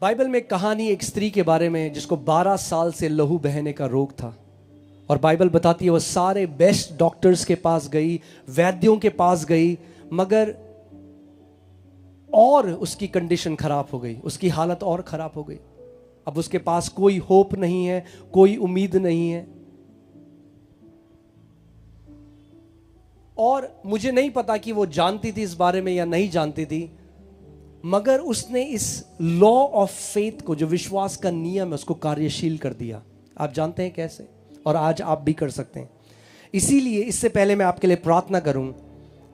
बाइबल में कहानी एक स्त्री के बारे में जिसको 12 साल से लहू बहने का रोग था, और बाइबल बताती है वो सारे बेस्ट डॉक्टर्स के पास गई, वैद्यों के पास गई, मगर और उसकी कंडीशन खराब हो गई, उसकी हालत और खराब हो गई। अब उसके पास कोई होप नहीं है, कोई उम्मीद नहीं है। और मुझे नहीं पता कि वो जानती थी इस बारे में या नहीं जानती थी, मगर उसने इस लॉ ऑफ फेथ को, जो विश्वास का नियम है, उसको कार्यशील कर दिया। आप जानते हैं कैसे? और आज आप भी कर सकते हैं। इसीलिए इससे पहले मैं आपके लिए प्रार्थना करूं,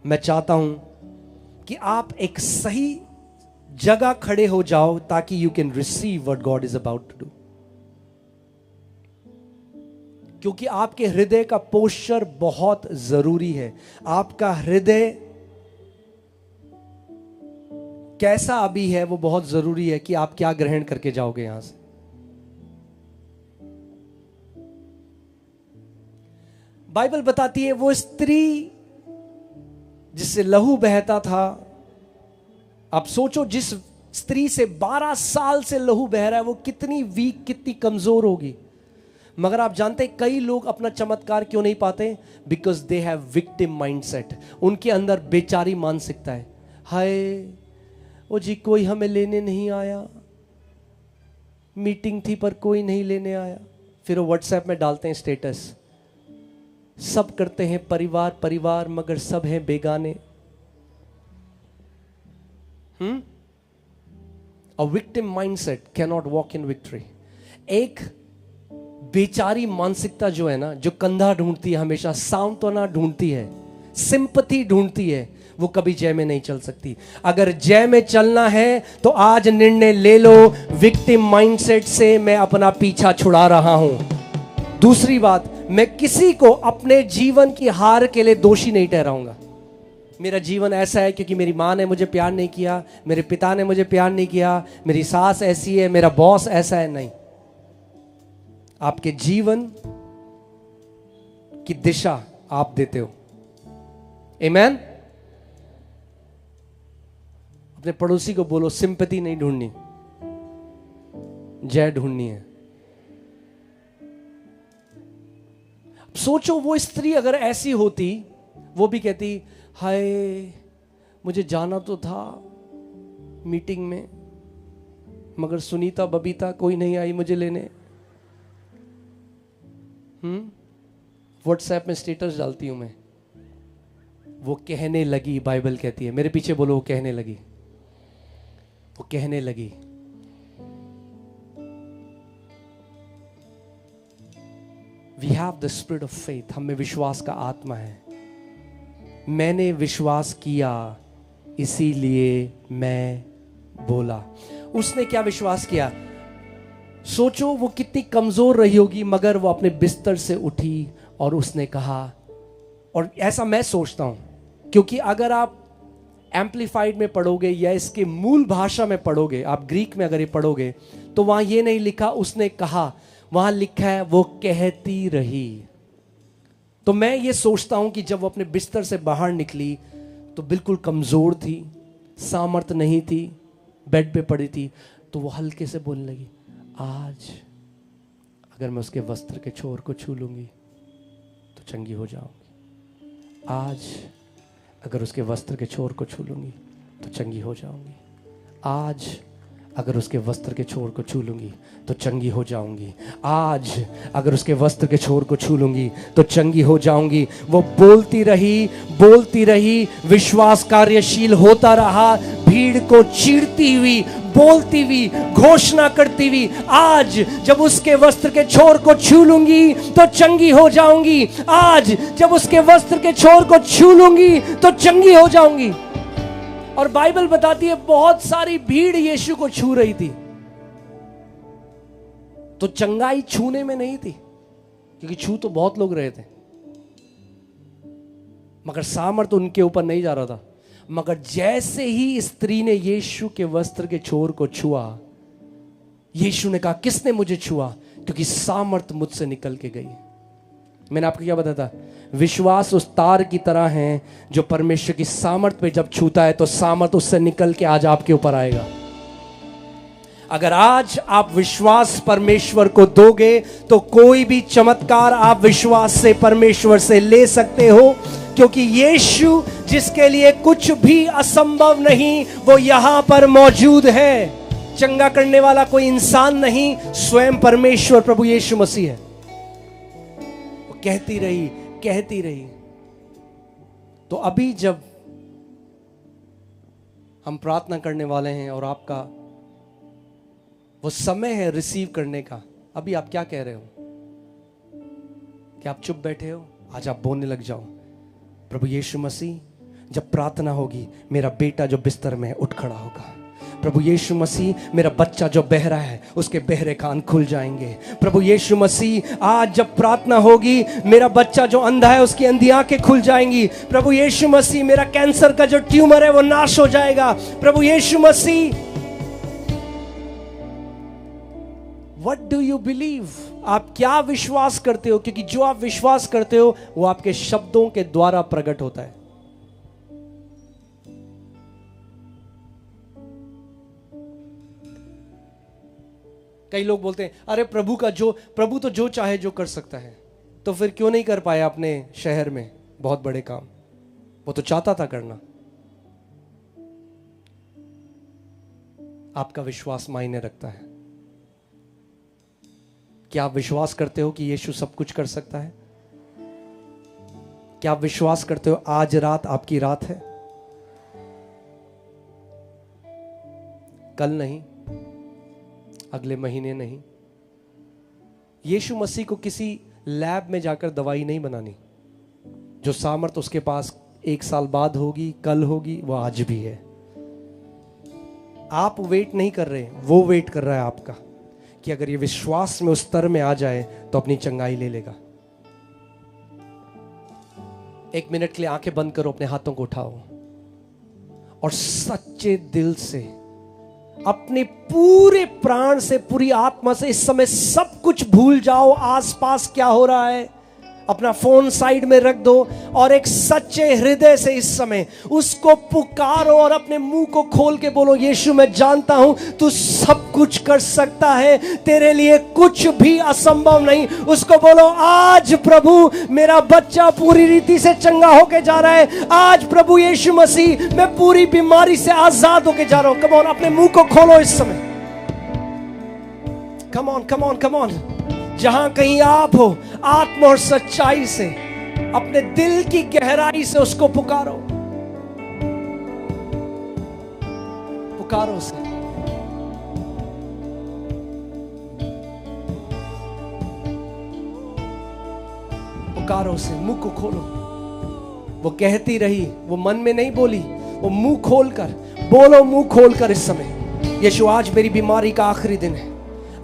मैं चाहता हूं कि आप एक सही जगह खड़े हो जाओ ताकि you can receive what God is about to do. क्योंकि आपके हृदय का पोस्चर बहुत जरूरी है। आपका हृदय कैसा अभी है वो बहुत जरूरी है कि आप क्या ग्रहण करके जाओगे यहां से। बाइबल बताती है वो स्त्री जिससे लहू बहता था, आप सोचो जिस स्त्री से 12 साल से लहू बह रहा है वो कितनी वीक, कितनी कमजोर होगी। मगर आप जानते हैं कई लोग अपना चमत्कार क्यों नहीं पाते? Because they have victim mindset. उनके अंदर बेचारी मानसिकता है। हाय ओ जी, कोई हमें लेने नहीं आया, मीटिंग थी पर कोई नहीं लेने आया। फिर वो व्हाट्सएप में डालते हैं स्टेटस, सब करते हैं परिवार परिवार मगर सब हैं बेगाने। A victim mindset cannot walk in victory। एक बेचारी मानसिकता जो है ना, जो कंधा ढूंढती है, हमेशा सांत्वना ढूंढती है, सिंपैथी ढूंढती है, वो कभी जय में नहीं चल सकती। अगर जय में चलना है तो आज निर्णय ले लो, विक्टिम माइंडसेट से मैं अपना पीछा छुड़ा रहा हूं। दूसरी बात, मैं किसी को अपने जीवन की हार के लिए दोषी नहीं ठहराऊंगा। मेरा जीवन ऐसा है क्योंकि मेरी माँ ने मुझे प्यार नहीं किया, मेरे पिता ने मुझे प्यार नहीं किया, मेरी सास ऐसी है, मेरा बॉस ऐसा है। नहीं, आपके जीवन की दिशा आप देते हो। आमीन। अपने पड़ोसी को बोलो, सिंपैथी नहीं ढूंढनी, जय ढूंढनी है। सोचो वो स्त्री अगर ऐसी होती, वो भी कहती हाय मुझे जाना तो था मीटिंग में, मगर सुनीता बबीता कोई नहीं आई मुझे लेने। व्हाट्सएप में स्टेटस डालती हूं मैं। वो कहने लगी, बाइबल कहती है, मेरे पीछे बोलो, वो कहने लगी, वो कहने लगी। We have the spirit of faith। हमें विश्वास का आत्मा है। मैंने विश्वास किया इसीलिए मैं बोला। उसने क्या विश्वास किया? सोचो वो कितनी कमजोर रही होगी, मगर वो अपने बिस्तर से उठी और उसने कहा, और ऐसा मैं सोचता हूं, क्योंकि अगर आप एम्पलीफाइड में पढ़ोगे या इसके मूल भाषा में पढ़ोगे, आप ग्रीक में अगर ये पढ़ोगे, तो वहां ये नहीं लिखा उसने कहा, वहां लिखा है वो कहती रही। तो मैं ये सोचता हूं कि जब वो अपने बिस्तर से बाहर निकली तो बिल्कुल कमजोर थी, सामर्थ नहीं थी, बेड पे पड़ी थी, तो वो हल्के से बोलने लगी, आज अगर मैं उसके वस्त्र के छोर को छू लूंगी तो चंगी हो जाऊंगी। आज अगर उसके वस्त्र के छोर को छू लूंगी तो चंगी हो जाऊंगी। आज अगर उसके वस्त्र के छोर को छू लूंगी तो चंगी हो जाऊंगी। आज अगर उसके वस्त्र के छोर को छू लूंगी तो चंगी हो जाऊंगी। वो बोलती रही, विश्वास कार्यशील होता रहा, भीड़ को चीरती हुई बोलती हुई, घोषणा करती हुई, आज जब उसके वस्त्र के छोर को छू लूंगी तो चंगी हो जाऊंगी, आज जब उसके वस्त्र के छोर को छू लूंगी तो चंगी हो जाऊंगी। और बाइबल बताती है बहुत सारी भीड़ यीशु को छू रही थी, तो चंगाई छूने में नहीं थी, क्योंकि छू तो बहुत लोग रहे थे, मगर सामर्थ उनके ऊपर नहीं जा रहा था। मगर जैसे ही स्त्री ने यीशु के वस्त्र के छोर को छुआ, यीशु ने कहा किसने मुझे छुआ, क्योंकि सामर्थ मुझसे निकल के गई। मैंने आपको क्या बताया था, विश्वास उस तार की तरह है जो परमेश्वर की सामर्थ पे जब छूता है तो सामर्थ उससे निकल के आज आपके ऊपर आएगा। अगर आज आप विश्वास परमेश्वर को दोगे तो कोई भी चमत्कार आप विश्वास से परमेश्वर से ले सकते हो, क्योंकि यीशु जिसके लिए कुछ भी असंभव नहीं वो यहां पर मौजूद है। चंगा करने वाला कोई इंसान नहीं, स्वयं परमेश्वर प्रभु यीशु मसीह है। वो कहती रही। तो अभी जब हम प्रार्थना करने वाले हैं और आपका वो समय है रिसीव करने का, अभी आप क्या कह रहे हो? क्या आप चुप बैठे हो? आज आप बोलने लग जाओ, प्रभु यीशु मसीह जब प्रार्थना होगी मेरा बेटा जो बिस्तर में है उठ खड़ा होगा। प्रभु यीशु मसीह मेरा बच्चा जो बहरा है उसके बहरे कान खुल जाएंगे। प्रभु यीशु मसीह आज जब प्रार्थना होगी मेरा बच्चा जो अंधा है उसकी अंधी आंखें खुल जाएंगी। प्रभु यीशु मसीह मेरा कैंसर का जो ट्यूमर है वो नाश हो जाएगा। प्रभु यीशु मसीह, व्हाट डू यू बिलीव? आप क्या विश्वास करते हो? क्योंकि जो आप विश्वास करते हो वो आपके शब्दों के द्वारा प्रकट होता है। कई लोग बोलते हैं अरे प्रभु तो जो चाहे जो कर सकता है, तो फिर क्यों नहीं कर पाया अपने शहर में बहुत बड़े काम? वो तो चाहता था करना। आपका विश्वास मायने रखता है। क्या आप विश्वास करते हो कि यीशु सब कुछ कर सकता है? क्या आप विश्वास करते हो आज रात आपकी रात है? कल नहीं, अगले महीने नहीं। यीशु मसीह को किसी लैब में जाकर दवाई नहीं बनानी। जो सामर्थ उसके पास 1 साल बाद होगी, कल होगी, वो आज भी है। आप वेट नहीं कर रहे, वो वेट कर रहा है आपका, कि अगर ये विश्वास में उस स्तर में आ जाए तो अपनी चंगाई ले लेगा। 1 मिनट के लिए आंखें बंद करो, अपने हाथों को उठाओ और सच्चे दिल से अपने पूरे प्राण से, पूरी आत्मा से इस समय सब कुछ भूल जाओ। आसपास क्या हो रहा है अपना फोन साइड में रख दो और एक सच्चे हृदय से इस समय उसको पुकारो और अपने मुंह को खोल के बोलो, यीशु मैं जानता हूं तू सब कुछ कर सकता है, तेरे लिए कुछ भी असंभव नहीं। उसको बोलो, आज प्रभु मेरा बच्चा पूरी रीति से चंगा होके जा रहा है। आज प्रभु यीशु मसीह मैं पूरी बीमारी से आजाद होके जा रहा हूं। कम ऑन, अपने मुंह को खोलो इस समय। Come on, come on, come on. जहां कहीं आप हो, आत्मा और सच्चाई से अपने दिल की गहराई से उसको पुकारो, पुकारो उसे। पुकारो उसे, मुंह को खोलो। वो कहती रही, वो मन में नहीं बोली, वो मुंह खोलकर बोलो, मुंह खोलकर इस समय, यीशु आज मेरी बीमारी का आखिरी दिन है,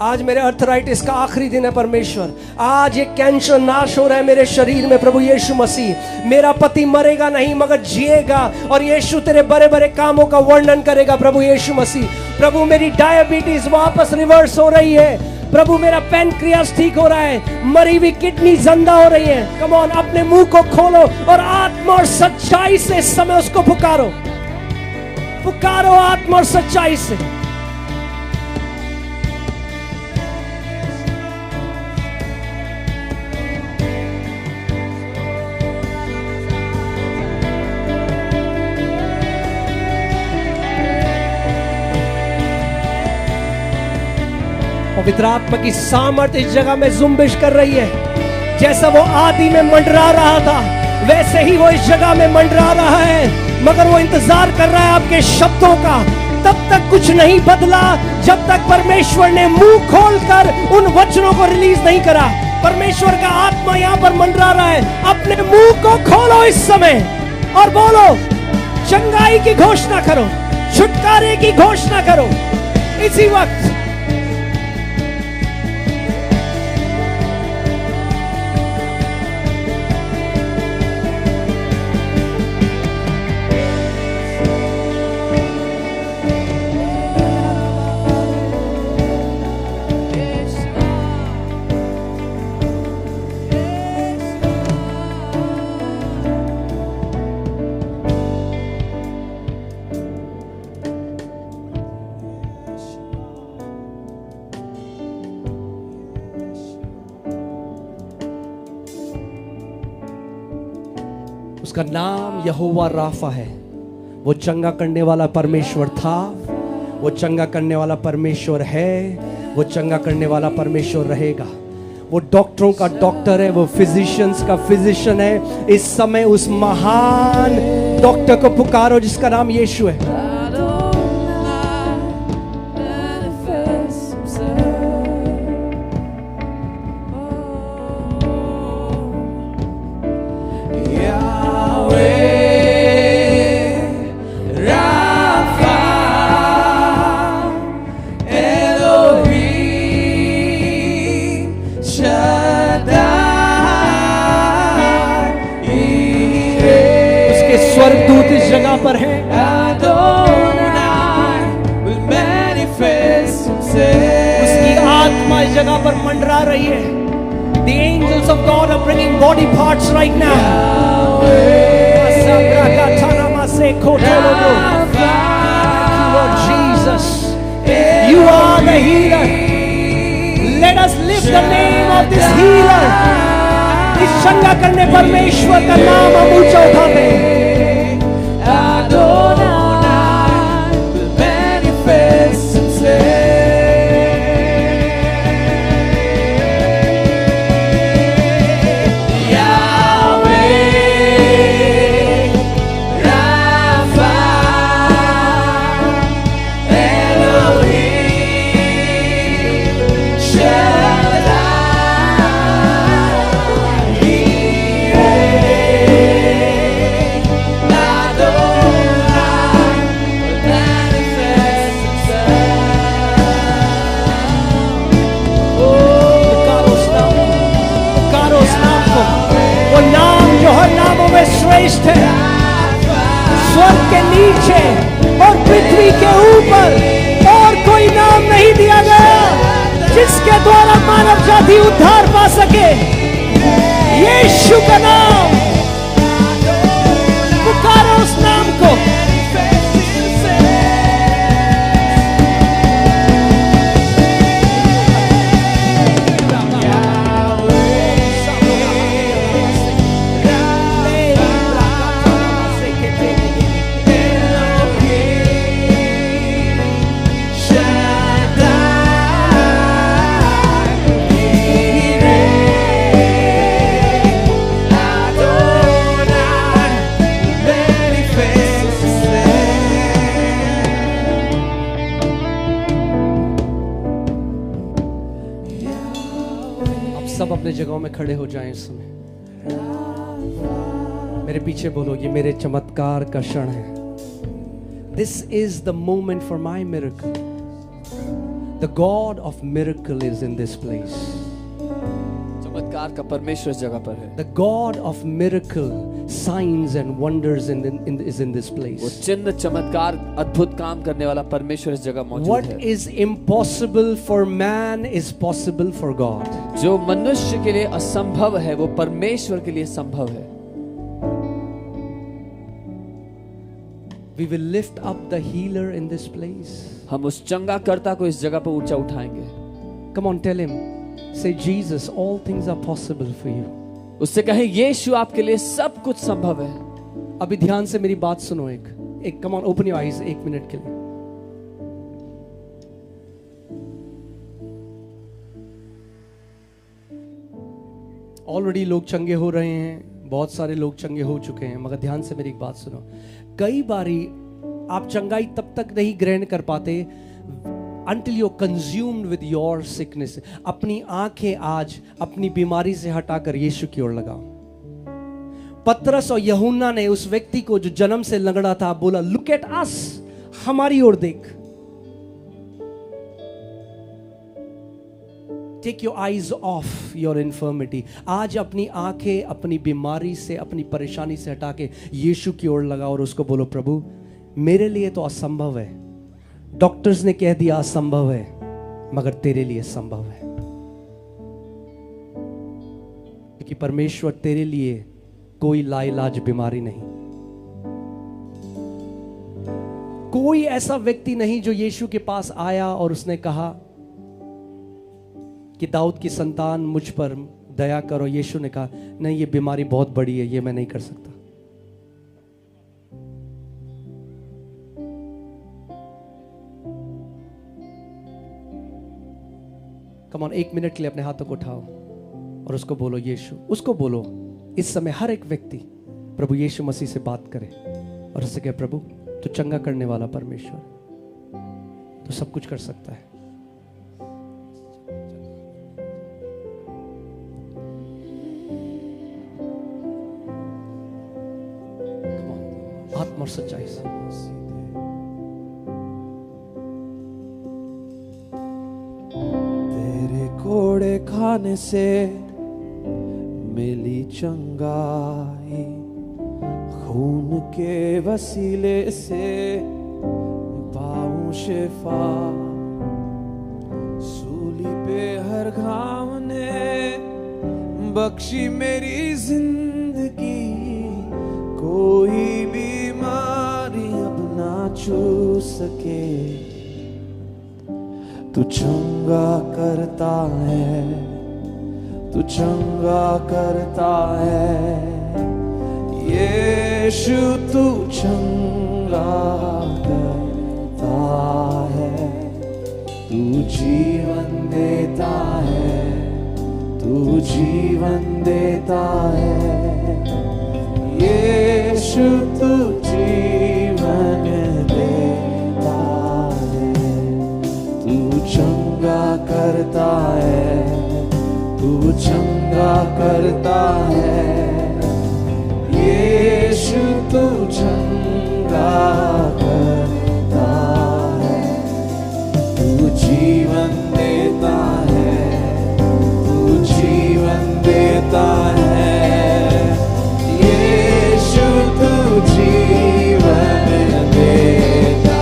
आज मेरे अर्थराइटिस का आखिरी दिन है परमेश्वर, आज ये कैंसर नाश हो रहा है मेरे शरीर में। प्रभु यीशु मसीह, मेरा पति मरेगा नहीं मगर जिएगा और यीशु तेरे बड़े बड़े कामों का वर्णन करेगा। प्रभु यीशु मसीह, प्रभु मेरी डायबिटीज वापस रिवर्स हो रही है। प्रभु मेरा पैनक्रियास ठीक हो रहा है, मरी हुई किडनी जिंदा हो रही है। कम ऑन, अपने मुंह को खोलो और आत्मा और सच्चाई से इस समय उसको पुकारो, पुकारो आत्मा और सच्चाई से। पवित्र आत्मा की सामर्थ्य इस जगह में जुम्बिश कर रही है। जैसा वो आदि में मंडरा रहा था वैसे ही वो इस जगह में मंडरा रहा है, मगर वो इंतजार कर रहा है आपके शब्दों का, तब तक कुछ नहीं बदला जब तक परमेश्वर ने मुंह खोलकर उन वचनों को रिलीज नहीं करा। परमेश्वर का आत्मा यहां पर मंडरा रहा है। अपने मुंह को खोलो इस समय और बोलो, चंगाई की घोषणा करो, छुटकारे की घोषणा करो इसी वक्त। उसका नाम यहोवा राफा है। वो चंगा करने वाला परमेश्वर था, वो चंगा करने वाला परमेश्वर है, वो चंगा करने वाला परमेश्वर रहेगा। वो डॉक्टरों का डॉक्टर है, वो फिजिशियंस का फिजिशियन है। इस समय उस महान डॉक्टर को पुकारो जिसका नाम यीशु है। स्वर्गदूत इस जगह पर है। उसकी आत्मा इस जगह पर मंडरा रही है। The angels of God are bringing body parts right now. Thank you, Lord Jesus. You are the healer. Let us lift the name of this healer. इस चंगा करने परमेश्वर का नाम हम ऊंचा उठाते हैं। श्रेष्ठ है। स्वर्ग के नीचे और पृथ्वी के ऊपर और कोई नाम नहीं दिया गया जिसके द्वारा मानव जाति उद्धार पा सके। यीशु का नाम, पुकारो उस नाम को। सब अपने जगहों में खड़े हो जाएं इस समय। मेरे पीछे बोलो, ये मेरे चमत्कार का क्षण है। This is the moment for my miracle. The God of miracle is in this place. चमत्कार का परमेश्वर इस जगह पर है। The God of miracle, signs and wonders is in this place. वो चिन्ह, चमत्कार, अद्भुत काम करने वाला परमेश्वर इस जगह मौजूद है। What is impossible for man is possible for God. जो मनुष्य के लिए असंभव है वो परमेश्वर के लिए संभव है। We will lift up the healer in this place. हम उस चंगा कर्ता को इस जगह पर ऊंचा उठाएंगे। Come on, tell him. Say, Jesus, all things are possible for you. उससे कहें, यीशु आपके लिए सब कुछ संभव है। अभी ध्यान से मेरी बात सुनो। एक come on, open your eyes 1 minute के लिए। ऑलरेडी लोग चंगे हो रहे हैं, बहुत सारे लोग चंगे हो चुके हैं, मगर ध्यान से मेरी एक बात सुनो। कई बारी आप चंगाई तब तक नहीं ग्रहण कर पाते until you're consumed with your sickness. अपनी आंखें आज अपनी बीमारी से हटाकर यीशु की ओर लगाओ। पतरस और यूहन्ना ने उस व्यक्ति को जो जन्म से लंगड़ा था बोला, लुक एट अस, हमारी ओर देख। Take your eyes off your infirmity. आज अपनी आंखें अपनी बीमारी से, अपनी परेशानी से हटा के यीशु की ओर लगाओ और उसको बोलो, प्रभु मेरे लिए तो असंभव है, डॉक्टर्स ने कह दिया असंभव है, मगर तेरे लिए संभव है, क्योंकि परमेश्वर तेरे लिए कोई लाइलाज बीमारी नहीं। कोई ऐसा व्यक्ति नहीं जो यीशु के पास आया और उसने कहा कि दाऊद की संतान मुझ पर दया करो। यीशु ने कहा नहीं, ये बीमारी बहुत बड़ी है, ये मैं नहीं कर सकता। कम ऑन, 1 मिनट के लिए अपने हाथों को उठाओ और उसको बोलो यीशु। उसको बोलो इस समय हर एक व्यक्ति प्रभु यीशु मसीह से बात करे और उससे कहे, प्रभु तू चंगा करने वाला परमेश्वर, तू सब कुछ कर सकता है। आत्मा और सच्चाई से कोड़े खाने से मिली चंगाई, खून के वसीले से पाऊं शिफा, सूली पे हर घाव ने बख्शी मेरी जिंदगी, कोई बीमारी अब ना छू सके, तू चंगा करता है, तू चंगा करता है, यीशु तू चंगा करता है, तू जीवन देता है, तू जीवन देता है, यीशु तू जीवन देता है, तू चंगा करता है, तू चंगा करता है, यीशु तू चंगा करता है, तू जीवन देता है, तू जीवन देता है, यीशु तू जीवन देता,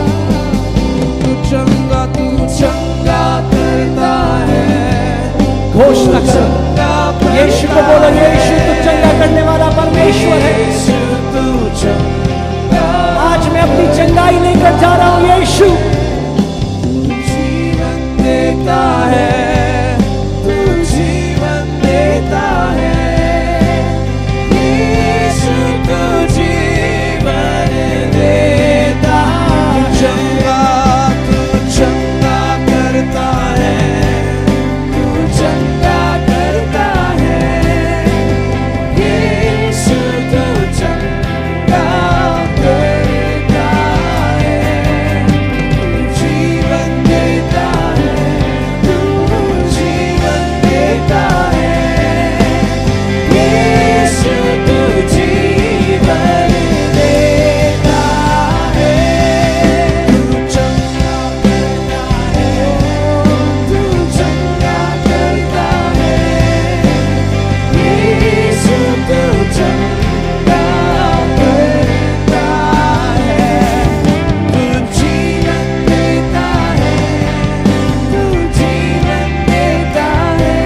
तू चंगा करता है। घोषणा करो यीशु को, बोलो यीशु तू चंगा करने वाला परमेश्वर है। आज मैं अपनी चंगाई लेकर जा रहा हूं यीशु। तू जीवन देता है, तू जीवन देता है, यीशु तू जीवन देता है, तू चंगा करता है, तू चंगा करता है, यीशु तू चंगा करता है, तू जीवन देता है, तू जीवन देता है, यीशु तू जीवन देता है, तू चंगा करता है, तू चंगा करता है, यीशु तू चंगा करता है, तू जीवन देता है, तू जीवन देता है,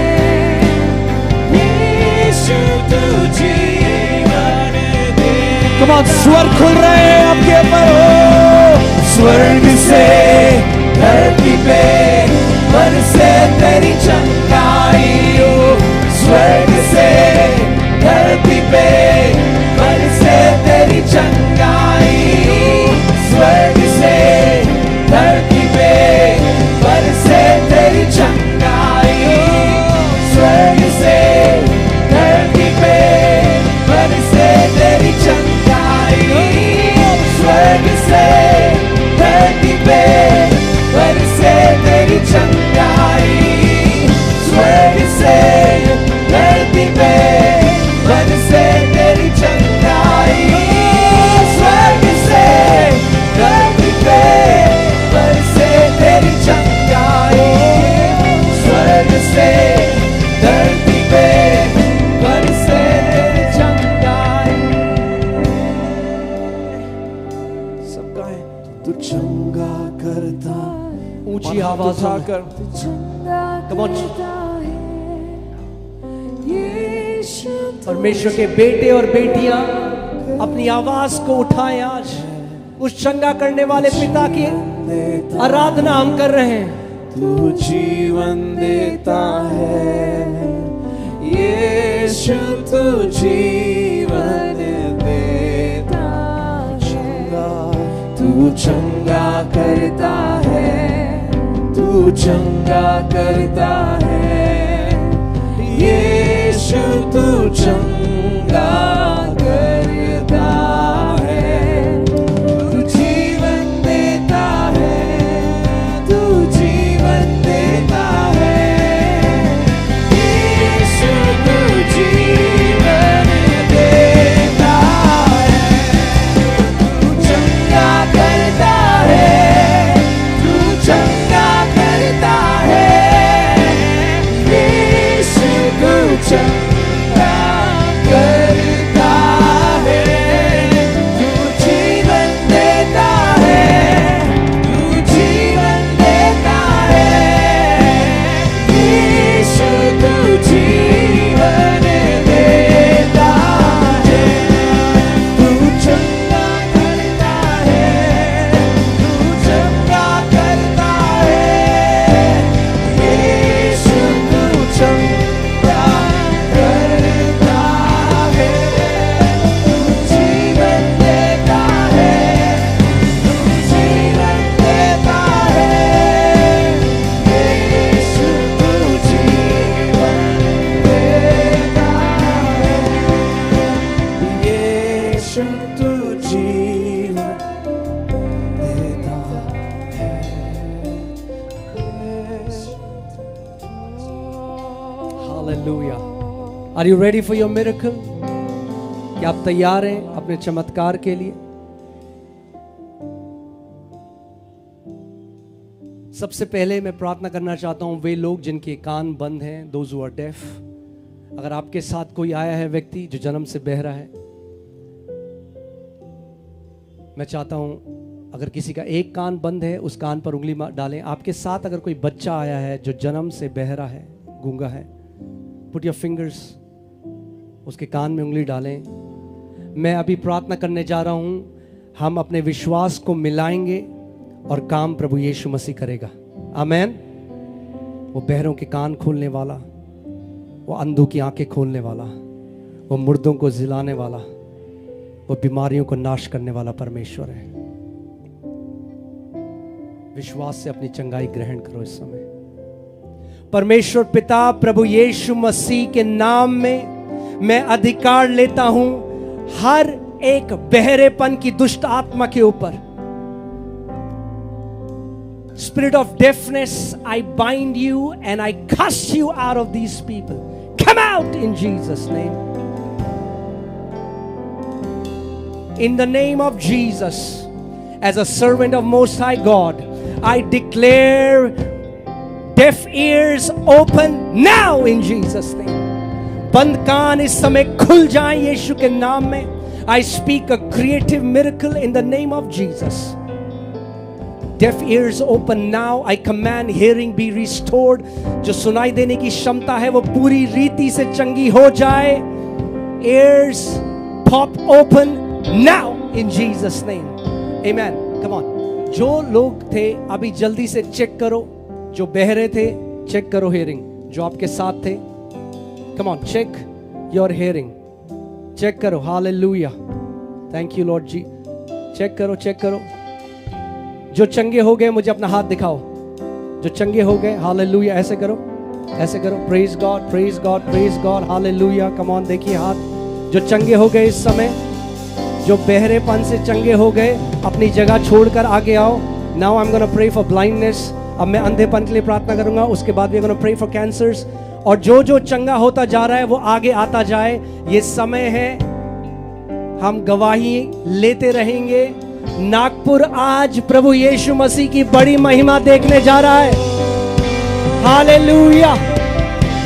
यीशु तू जीवन देता। कम ऑन, स्वर खुल रहे हैं आपके ऊपर हो। स्वर्ग से धरती पे बरसे तेरी चंगाई हो, स्वर्ग से धरती पे बरसे तेरी चंगाई हो, स्वर्ग से धरती पे बरसे तेरी चंगाई हो, स्वर्ग से धरती पे बरसे तेरी चंगाई हो, स्वर्ग से आवाज़ उठाकर Come on. परमेश्वर के बेटे और बेटियां अपनी आवाज को उठाएं। आज उस चंगा करने वाले पिता की आराधना हम कर रहे हैं। तू जीवन देता है यीशु, तू जीवन देता है। तू चंगा करता है, तू चंगा करता है यीशु, तू चंगा करता है। तू जीवन देता है, तू जीवन देता है यीशु, तू जीवन देता है। तू चंगा करता है, तू चंगा करता है यीशु, तू चंगा करता है। तू जीवन देता है, तू जीवन देता है यीशु, तू जीवन देता है। तू चंगा करता है, तू चंगा करता है यीशु, तू चंगा करता है। तू जीवन देता है, तू जीवन देता है यीशु, तू जीवन देता है यीशु, तू जीवन देता Hallelujah. Are you ready for your miracle? क्या आप तैयार हैं अपने चमत्कार के लिए? सबसे पहले मैं प्रार्थना करना चाहता हूं वे लोग जिनके कान बंद हैं, those who are deaf. अगर आपके साथ कोई आया है व्यक्ति जो जन्म से बहरा है, मैं चाहता हूं अगर किसी का एक कान बंद है उस कान पर उंगली डालें। आपके साथ अगर कोई बच्चा आया है जो जन्म से बहरा है, गूंगा है, पुट योर फिंगर्स, उसके कान में उंगली डालें। मैं अभी प्रार्थना करने जा रहा हूं, हम अपने विश्वास को मिलाएंगे और काम प्रभु यीशु मसीह करेगा। आमेन। वो बहरों के कान खोलने वाला, वो अंधों की आंखें खोलने वाला, वो मुर्दों को जिलाने वाला, वो बीमारियों को नाश करने वाला परमेश्वर है। विश्वास से अपनी चंगाई ग्रहण करो इस समय। परमेश्वर पिता प्रभु यीशु मसीह के नाम में मैं अधिकार लेता हूं हर एक बहरेपन की दुष्ट आत्मा के ऊपर। Spirit of deafness, I bind you and I cast you out of these people. Come out in Jesus' name. In the name of Jesus, as a servant of Most High God, I declare deaf ears open now in Jesus' name. बंद कान इस समय खुल जाएं यीशु के नाम में। I speak a creative miracle in the name of Jesus. Deaf ears open now. I command hearing be restored. जो सुनाई देने की क्षमता है वो पूरी रीति से चंगी हो जाए। Ears pop open now in Jesus' name. Amen. Come on. जो लोग थे अभी जल्दी से चेक करो, जो बहरे थे चेक करो hearing, जो आपके साथ थे। Come on, check your hearing. Check करो. Hallelujah. Thank you Lord ji. Check करो, चेक करो। जो चंगे हो गए मुझे अपना हाथ दिखाओ। जो चंगे हो गए, हालेलुया। ऐसे करो, ऐसे करो। Praise God, praise God, praise God. Hallelujah. Come on, देखिए हाथ। जो चंगे हो गए इस समय, जो बहरेपन से चंगे हो गए, अपनी जगह छोड़कर आगे आओ। Now I am gonna pray for blindness. अब मैं अंधेपन के लिए प्रार्थना करूंगा, उसके बाद we are gonna pray for cancers. और जो जो चंगा होता जा रहा है वो आगे आता जाए। ये समय है, हम गवाही लेते रहेंगे। नागपुर आज प्रभु यीशु मसीह की बड़ी महिमा देखने जा रहा है। Hallelujah.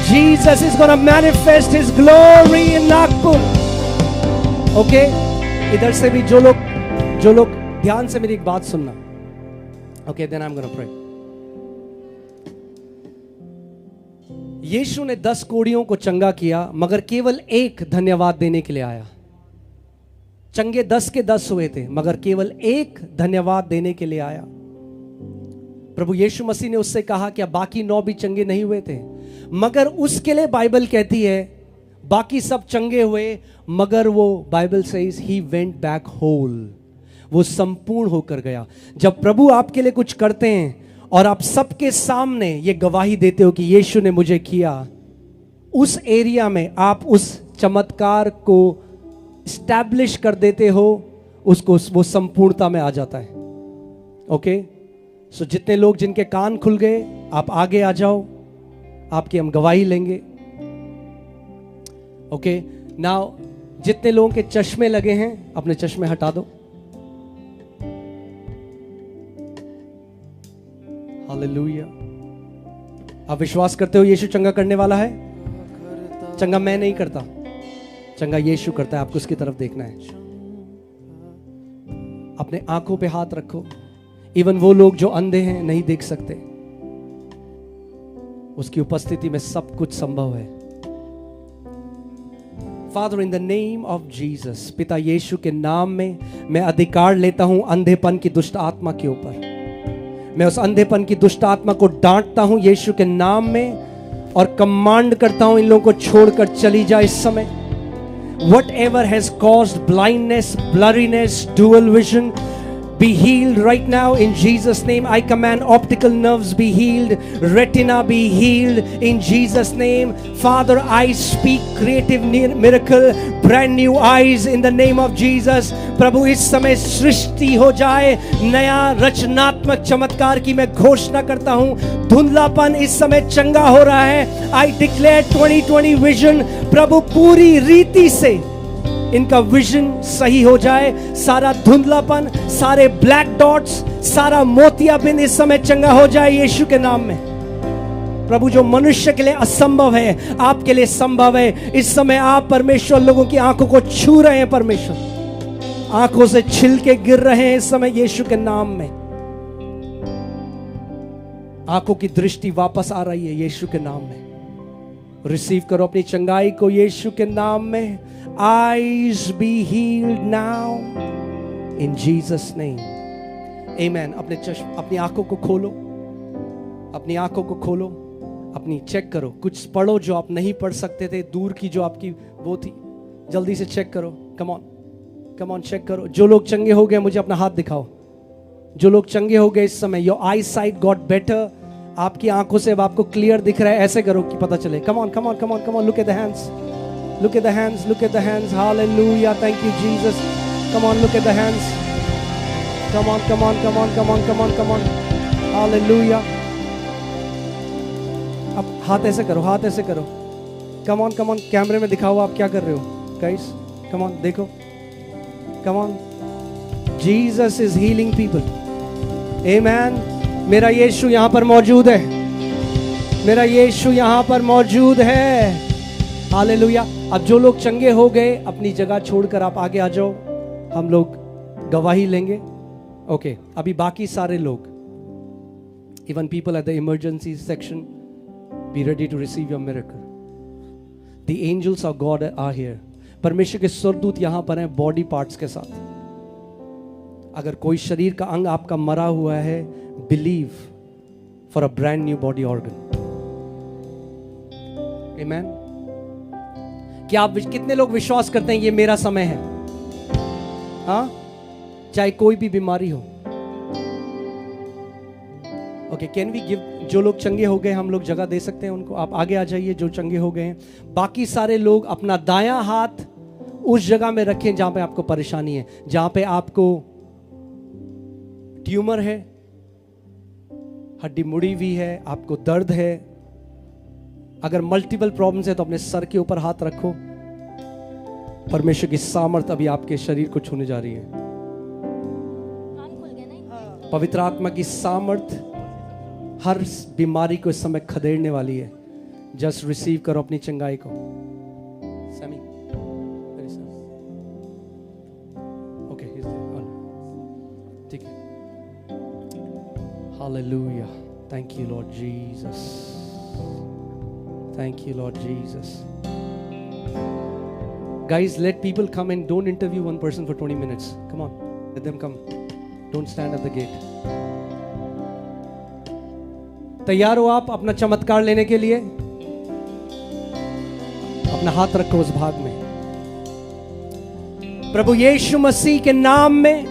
Jesus is gonna manifest his glory in Nagpur. Okay, इधर से भी जो लोग ध्यान से मेरी एक बात सुनना। Okay, then I am gonna pray. Yeshu ने 10 कोढ़ियों को चंगा किया, मगर केवल एक धन्यवाद देने के लिए आया। चंगे 10 के 10 हुए थे, मगर केवल एक धन्यवाद देने के लिए आया। प्रभु यीशु मसीह ने उससे कहा क्या बाकी 9 भी चंगे नहीं हुए थे? मगर उसके लिए बाइबल कहती है बाकी सब चंगे हुए, मगर वो Bible says he went back whole, वो संपूर्ण होकर गया। जब प्रभु आपके लिए कुछ करते हैं और आप सबके सामने ये गवाही देते हो कि यीशु ने मुझे किया, उस एरिया में आप उस चमत्कार को स्टैब्लिश कर देते हो, उसको वो संपूर्णता में आ जाता है। ओके, सो जितने लोग जिनके कान खुल गए आप आगे आ जाओ, आपकी हम गवाही लेंगे। ओके, नाउ जितने लोगों के चश्मे लगे हैं अपने चश्मे हटा दो। हालेलुया। आप विश्वास करते हो यीशु चंगा करने वाला है? चंगा मैं नहीं करता, चंगा यीशु करता है। आपको उसकी तरफ देखना है। अपने आंखों पे हाथ रखो। इवन वो लोग जो अंधे हैं, नहीं देख सकते, उसकी उपस्थिति में सब कुछ संभव है। Father, in the name of Jesus, पिता यीशु के नाम में मैं अधिकार लेता हूं अंधेपन की दुष्ट आत्मा के ऊपर। मैं उस अंधेपन की दुष्ट आत्मा को डांटता हूं यीशु के नाम में और कमांड करता हूं इन लोगों को छोड़कर चली जाए इस समय। Whatever has caused blindness, blurriness, dual vision, be healed right now in Jesus' name. I command optical nerves be healed, retina be healed in Jesus' name. Father, I speak creative miracle, brand new eyes in the name of Jesus. प्रभु इस समय सृष्टि हो जाए, नया रचनात्मक चमत्कार की मैं घोषणा करता हूं। धुंधलापन इस समय चंगा हो रहा है। I declare 2020 vision, प्रभु पूरी रीति से इनका विजन सही हो जाए। सारा धुंधलापन, सारे ब्लैक डॉट्स, सारा मोतियाबिंद इस समय चंगा हो जाए यीशु के नाम में। प्रभु, जो मनुष्य के लिए असंभव है आपके लिए संभव है। इस समय आप परमेश्वर लोगों की आंखों को छू रहे हैं। परमेश्वर आंखों से छिलके गिर रहे हैं इस समय यीशु के नाम में। आंखों की दृष्टि वापस आ रही है यीशु के नाम में। रिसीव करो अपनी चंगाई को यीशु के नाम में। Eyes be healed now in Jesus name. Amen. अपनी आंखों को खोलो, अपनी आंखों को खोलो, अपनी चेक करो। कुछ पढ़ो जो आप नहीं पढ़ सकते थे, दूर की जो आपकी वो थी, जल्दी से चेक करो। कम ऑन चेक करो। जो लोग चंगे हो गए मुझे अपना हाथ दिखाओ। जो लोग चंगे हो गए इस समय, your I site got better. आपकी आंखों से अब आपको क्लियर दिख रहा है। ऐसे करो कि पता चले। Come on, look at the hands, look at the hands. Hallelujah. Thank you, Jesus. Come on, look at the hands. Come on. Hallelujah. अब हाथ ऐसे करो। Come on. कैमरे में दिखाओ आप क्या कर रहे हो। Guys, come on, देखो। Come on. Jesus is healing people. Amen. मेरा यीशु यहाँ पर मौजूद है। हालेलुया। अब जो लोग चंगे हो गए अपनी जगह छोड़कर आप आगे आ जाओ, हम लोग गवाही लेंगे। ओके, अभी बाकी सारे लोग, even people at the emergency section, be ready to receive your miracle. The angels of God are here. परमेश्वर के स्वर्गदूत यहां पर हैं बॉडी पार्ट्स के साथ। अगर कोई शरीर का अंग आपका मरा हुआ है, believe for a brand new body organ. Amen. क्या आप कितने लोग विश्वास करते हैं ये मेरा समय है? हाँ, चाहे कोई भी बीमारी हो। Okay, can we give? जो लोग चंगे हो गए हम लोग जगह दे सकते हैं उनको। आप आगे आ जाइए जो चंगे हो गए हैं। बाकी सारे लोग अपना दायां हाथ उस जगह में रखें जहां पे आपको परेशानी है, जहां पे आपको ट्यूमर है, हड्डी मुड़ी हुई है, आपको दर्द है। अगर मल्टीपल प्रॉब्लम्स है तो अपने सर के ऊपर हाथ रखो। परमेश्वर की सामर्थ अभी आपके शरीर को छूने जा रही है। पवित्र आत्मा की सामर्थ हर बीमारी को इस समय खदेड़ने वाली है। जस्ट रिसीव करो अपनी चंगाई को। सैमी, ओके, ठीक है। Hallelujah, thank you Lord Jesus. Thank you, Lord Jesus. Guys, let people come and don't interview one person for 20 minutes. Come on, let them come. Don't stand at the gate. तैयार हो आप अपना चमत्कार लेने के लिए? अपना हाथ रखो उस भाग में। प्रभु यीशु मसीह के नाम में,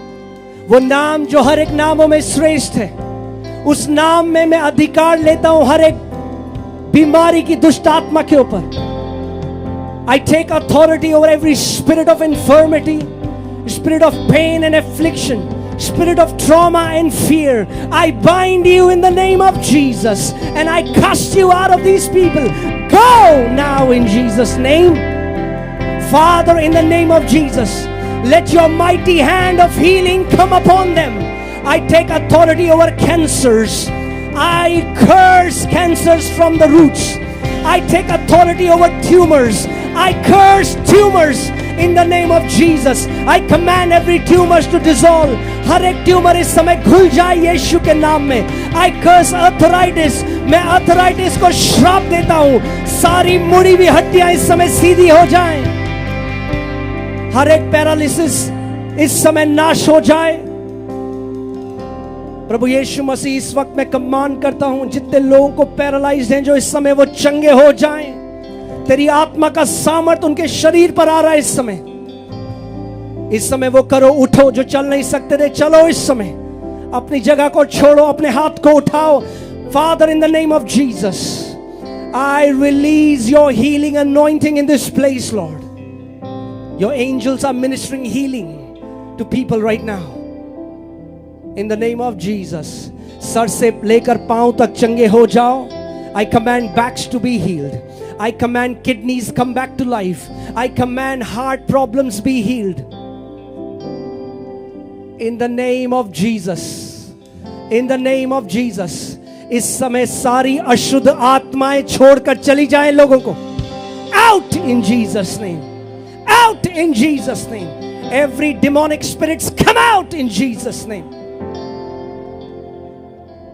वो नाम जो हर एक नामों में श्रेष्ठ है, उस नाम में मैं अधिकार लेता हूं हर एक बीमारी की दुष्ट आत्मा के ऊपर। I take authority over every spirit of infirmity, spirit of pain and affliction, spirit of trauma and fear. I bind you in the name of Jesus and I cast you out of these people. Go now in Jesus' name. Father, in the name of Jesus, let your mighty hand of healing come upon them. I take authority over cancers. I curse cancers from the roots. I take authority over tumors. I curse tumors in the name of Jesus. I command every tumors to dissolve. हर एक tumour इस समय खुल जाए यीशु के नाम में। I curse arthritis. मैं arthritis को श्राप देता हूँ। सारी मुड़ी हुई हड्डियां इस समय सीधी हो जाएं। हर एक पैरालिसिस इस समय नाश हो जाए। प्रभु यीशु मसीह, इस वक्त मैं कमांड करता हूं जितने लोगों को पैरालाइज्ड हैं, जो इस समय वो चंगे हो जाएं। तेरी आत्मा का सामर्थ उनके शरीर पर आ रहा है इस समय। इस समय वो करो, उठो, जो चल नहीं सकते थे चलो इस समय। अपनी जगह को छोड़ो, अपने हाथ को उठाओ। Father, in the name of Jesus, I release your healing anointing in this place, Lord. Your angels are ministering healing to people right now. In the name of Jesus, sir से लेकर पांव तक चंगे हो जाओ। I command backs to be healed. I command kidneys come back to life. I command heart problems be healed. In the name of Jesus. In the name of Jesus. इस समय सारी अशुद्ध आत्माएं छोड़कर चली जाएं लोगों को। Out in Jesus' name. Out in Jesus' name. Every demonic spirits come out in Jesus' name.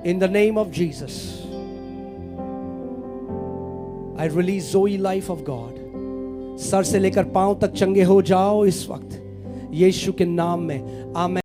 In the name of Jesus, I release Zoe life of God. Sir से लेकर पांव तक चंगे हो जाओ इस वक्त यीशु के नाम में। आमीन।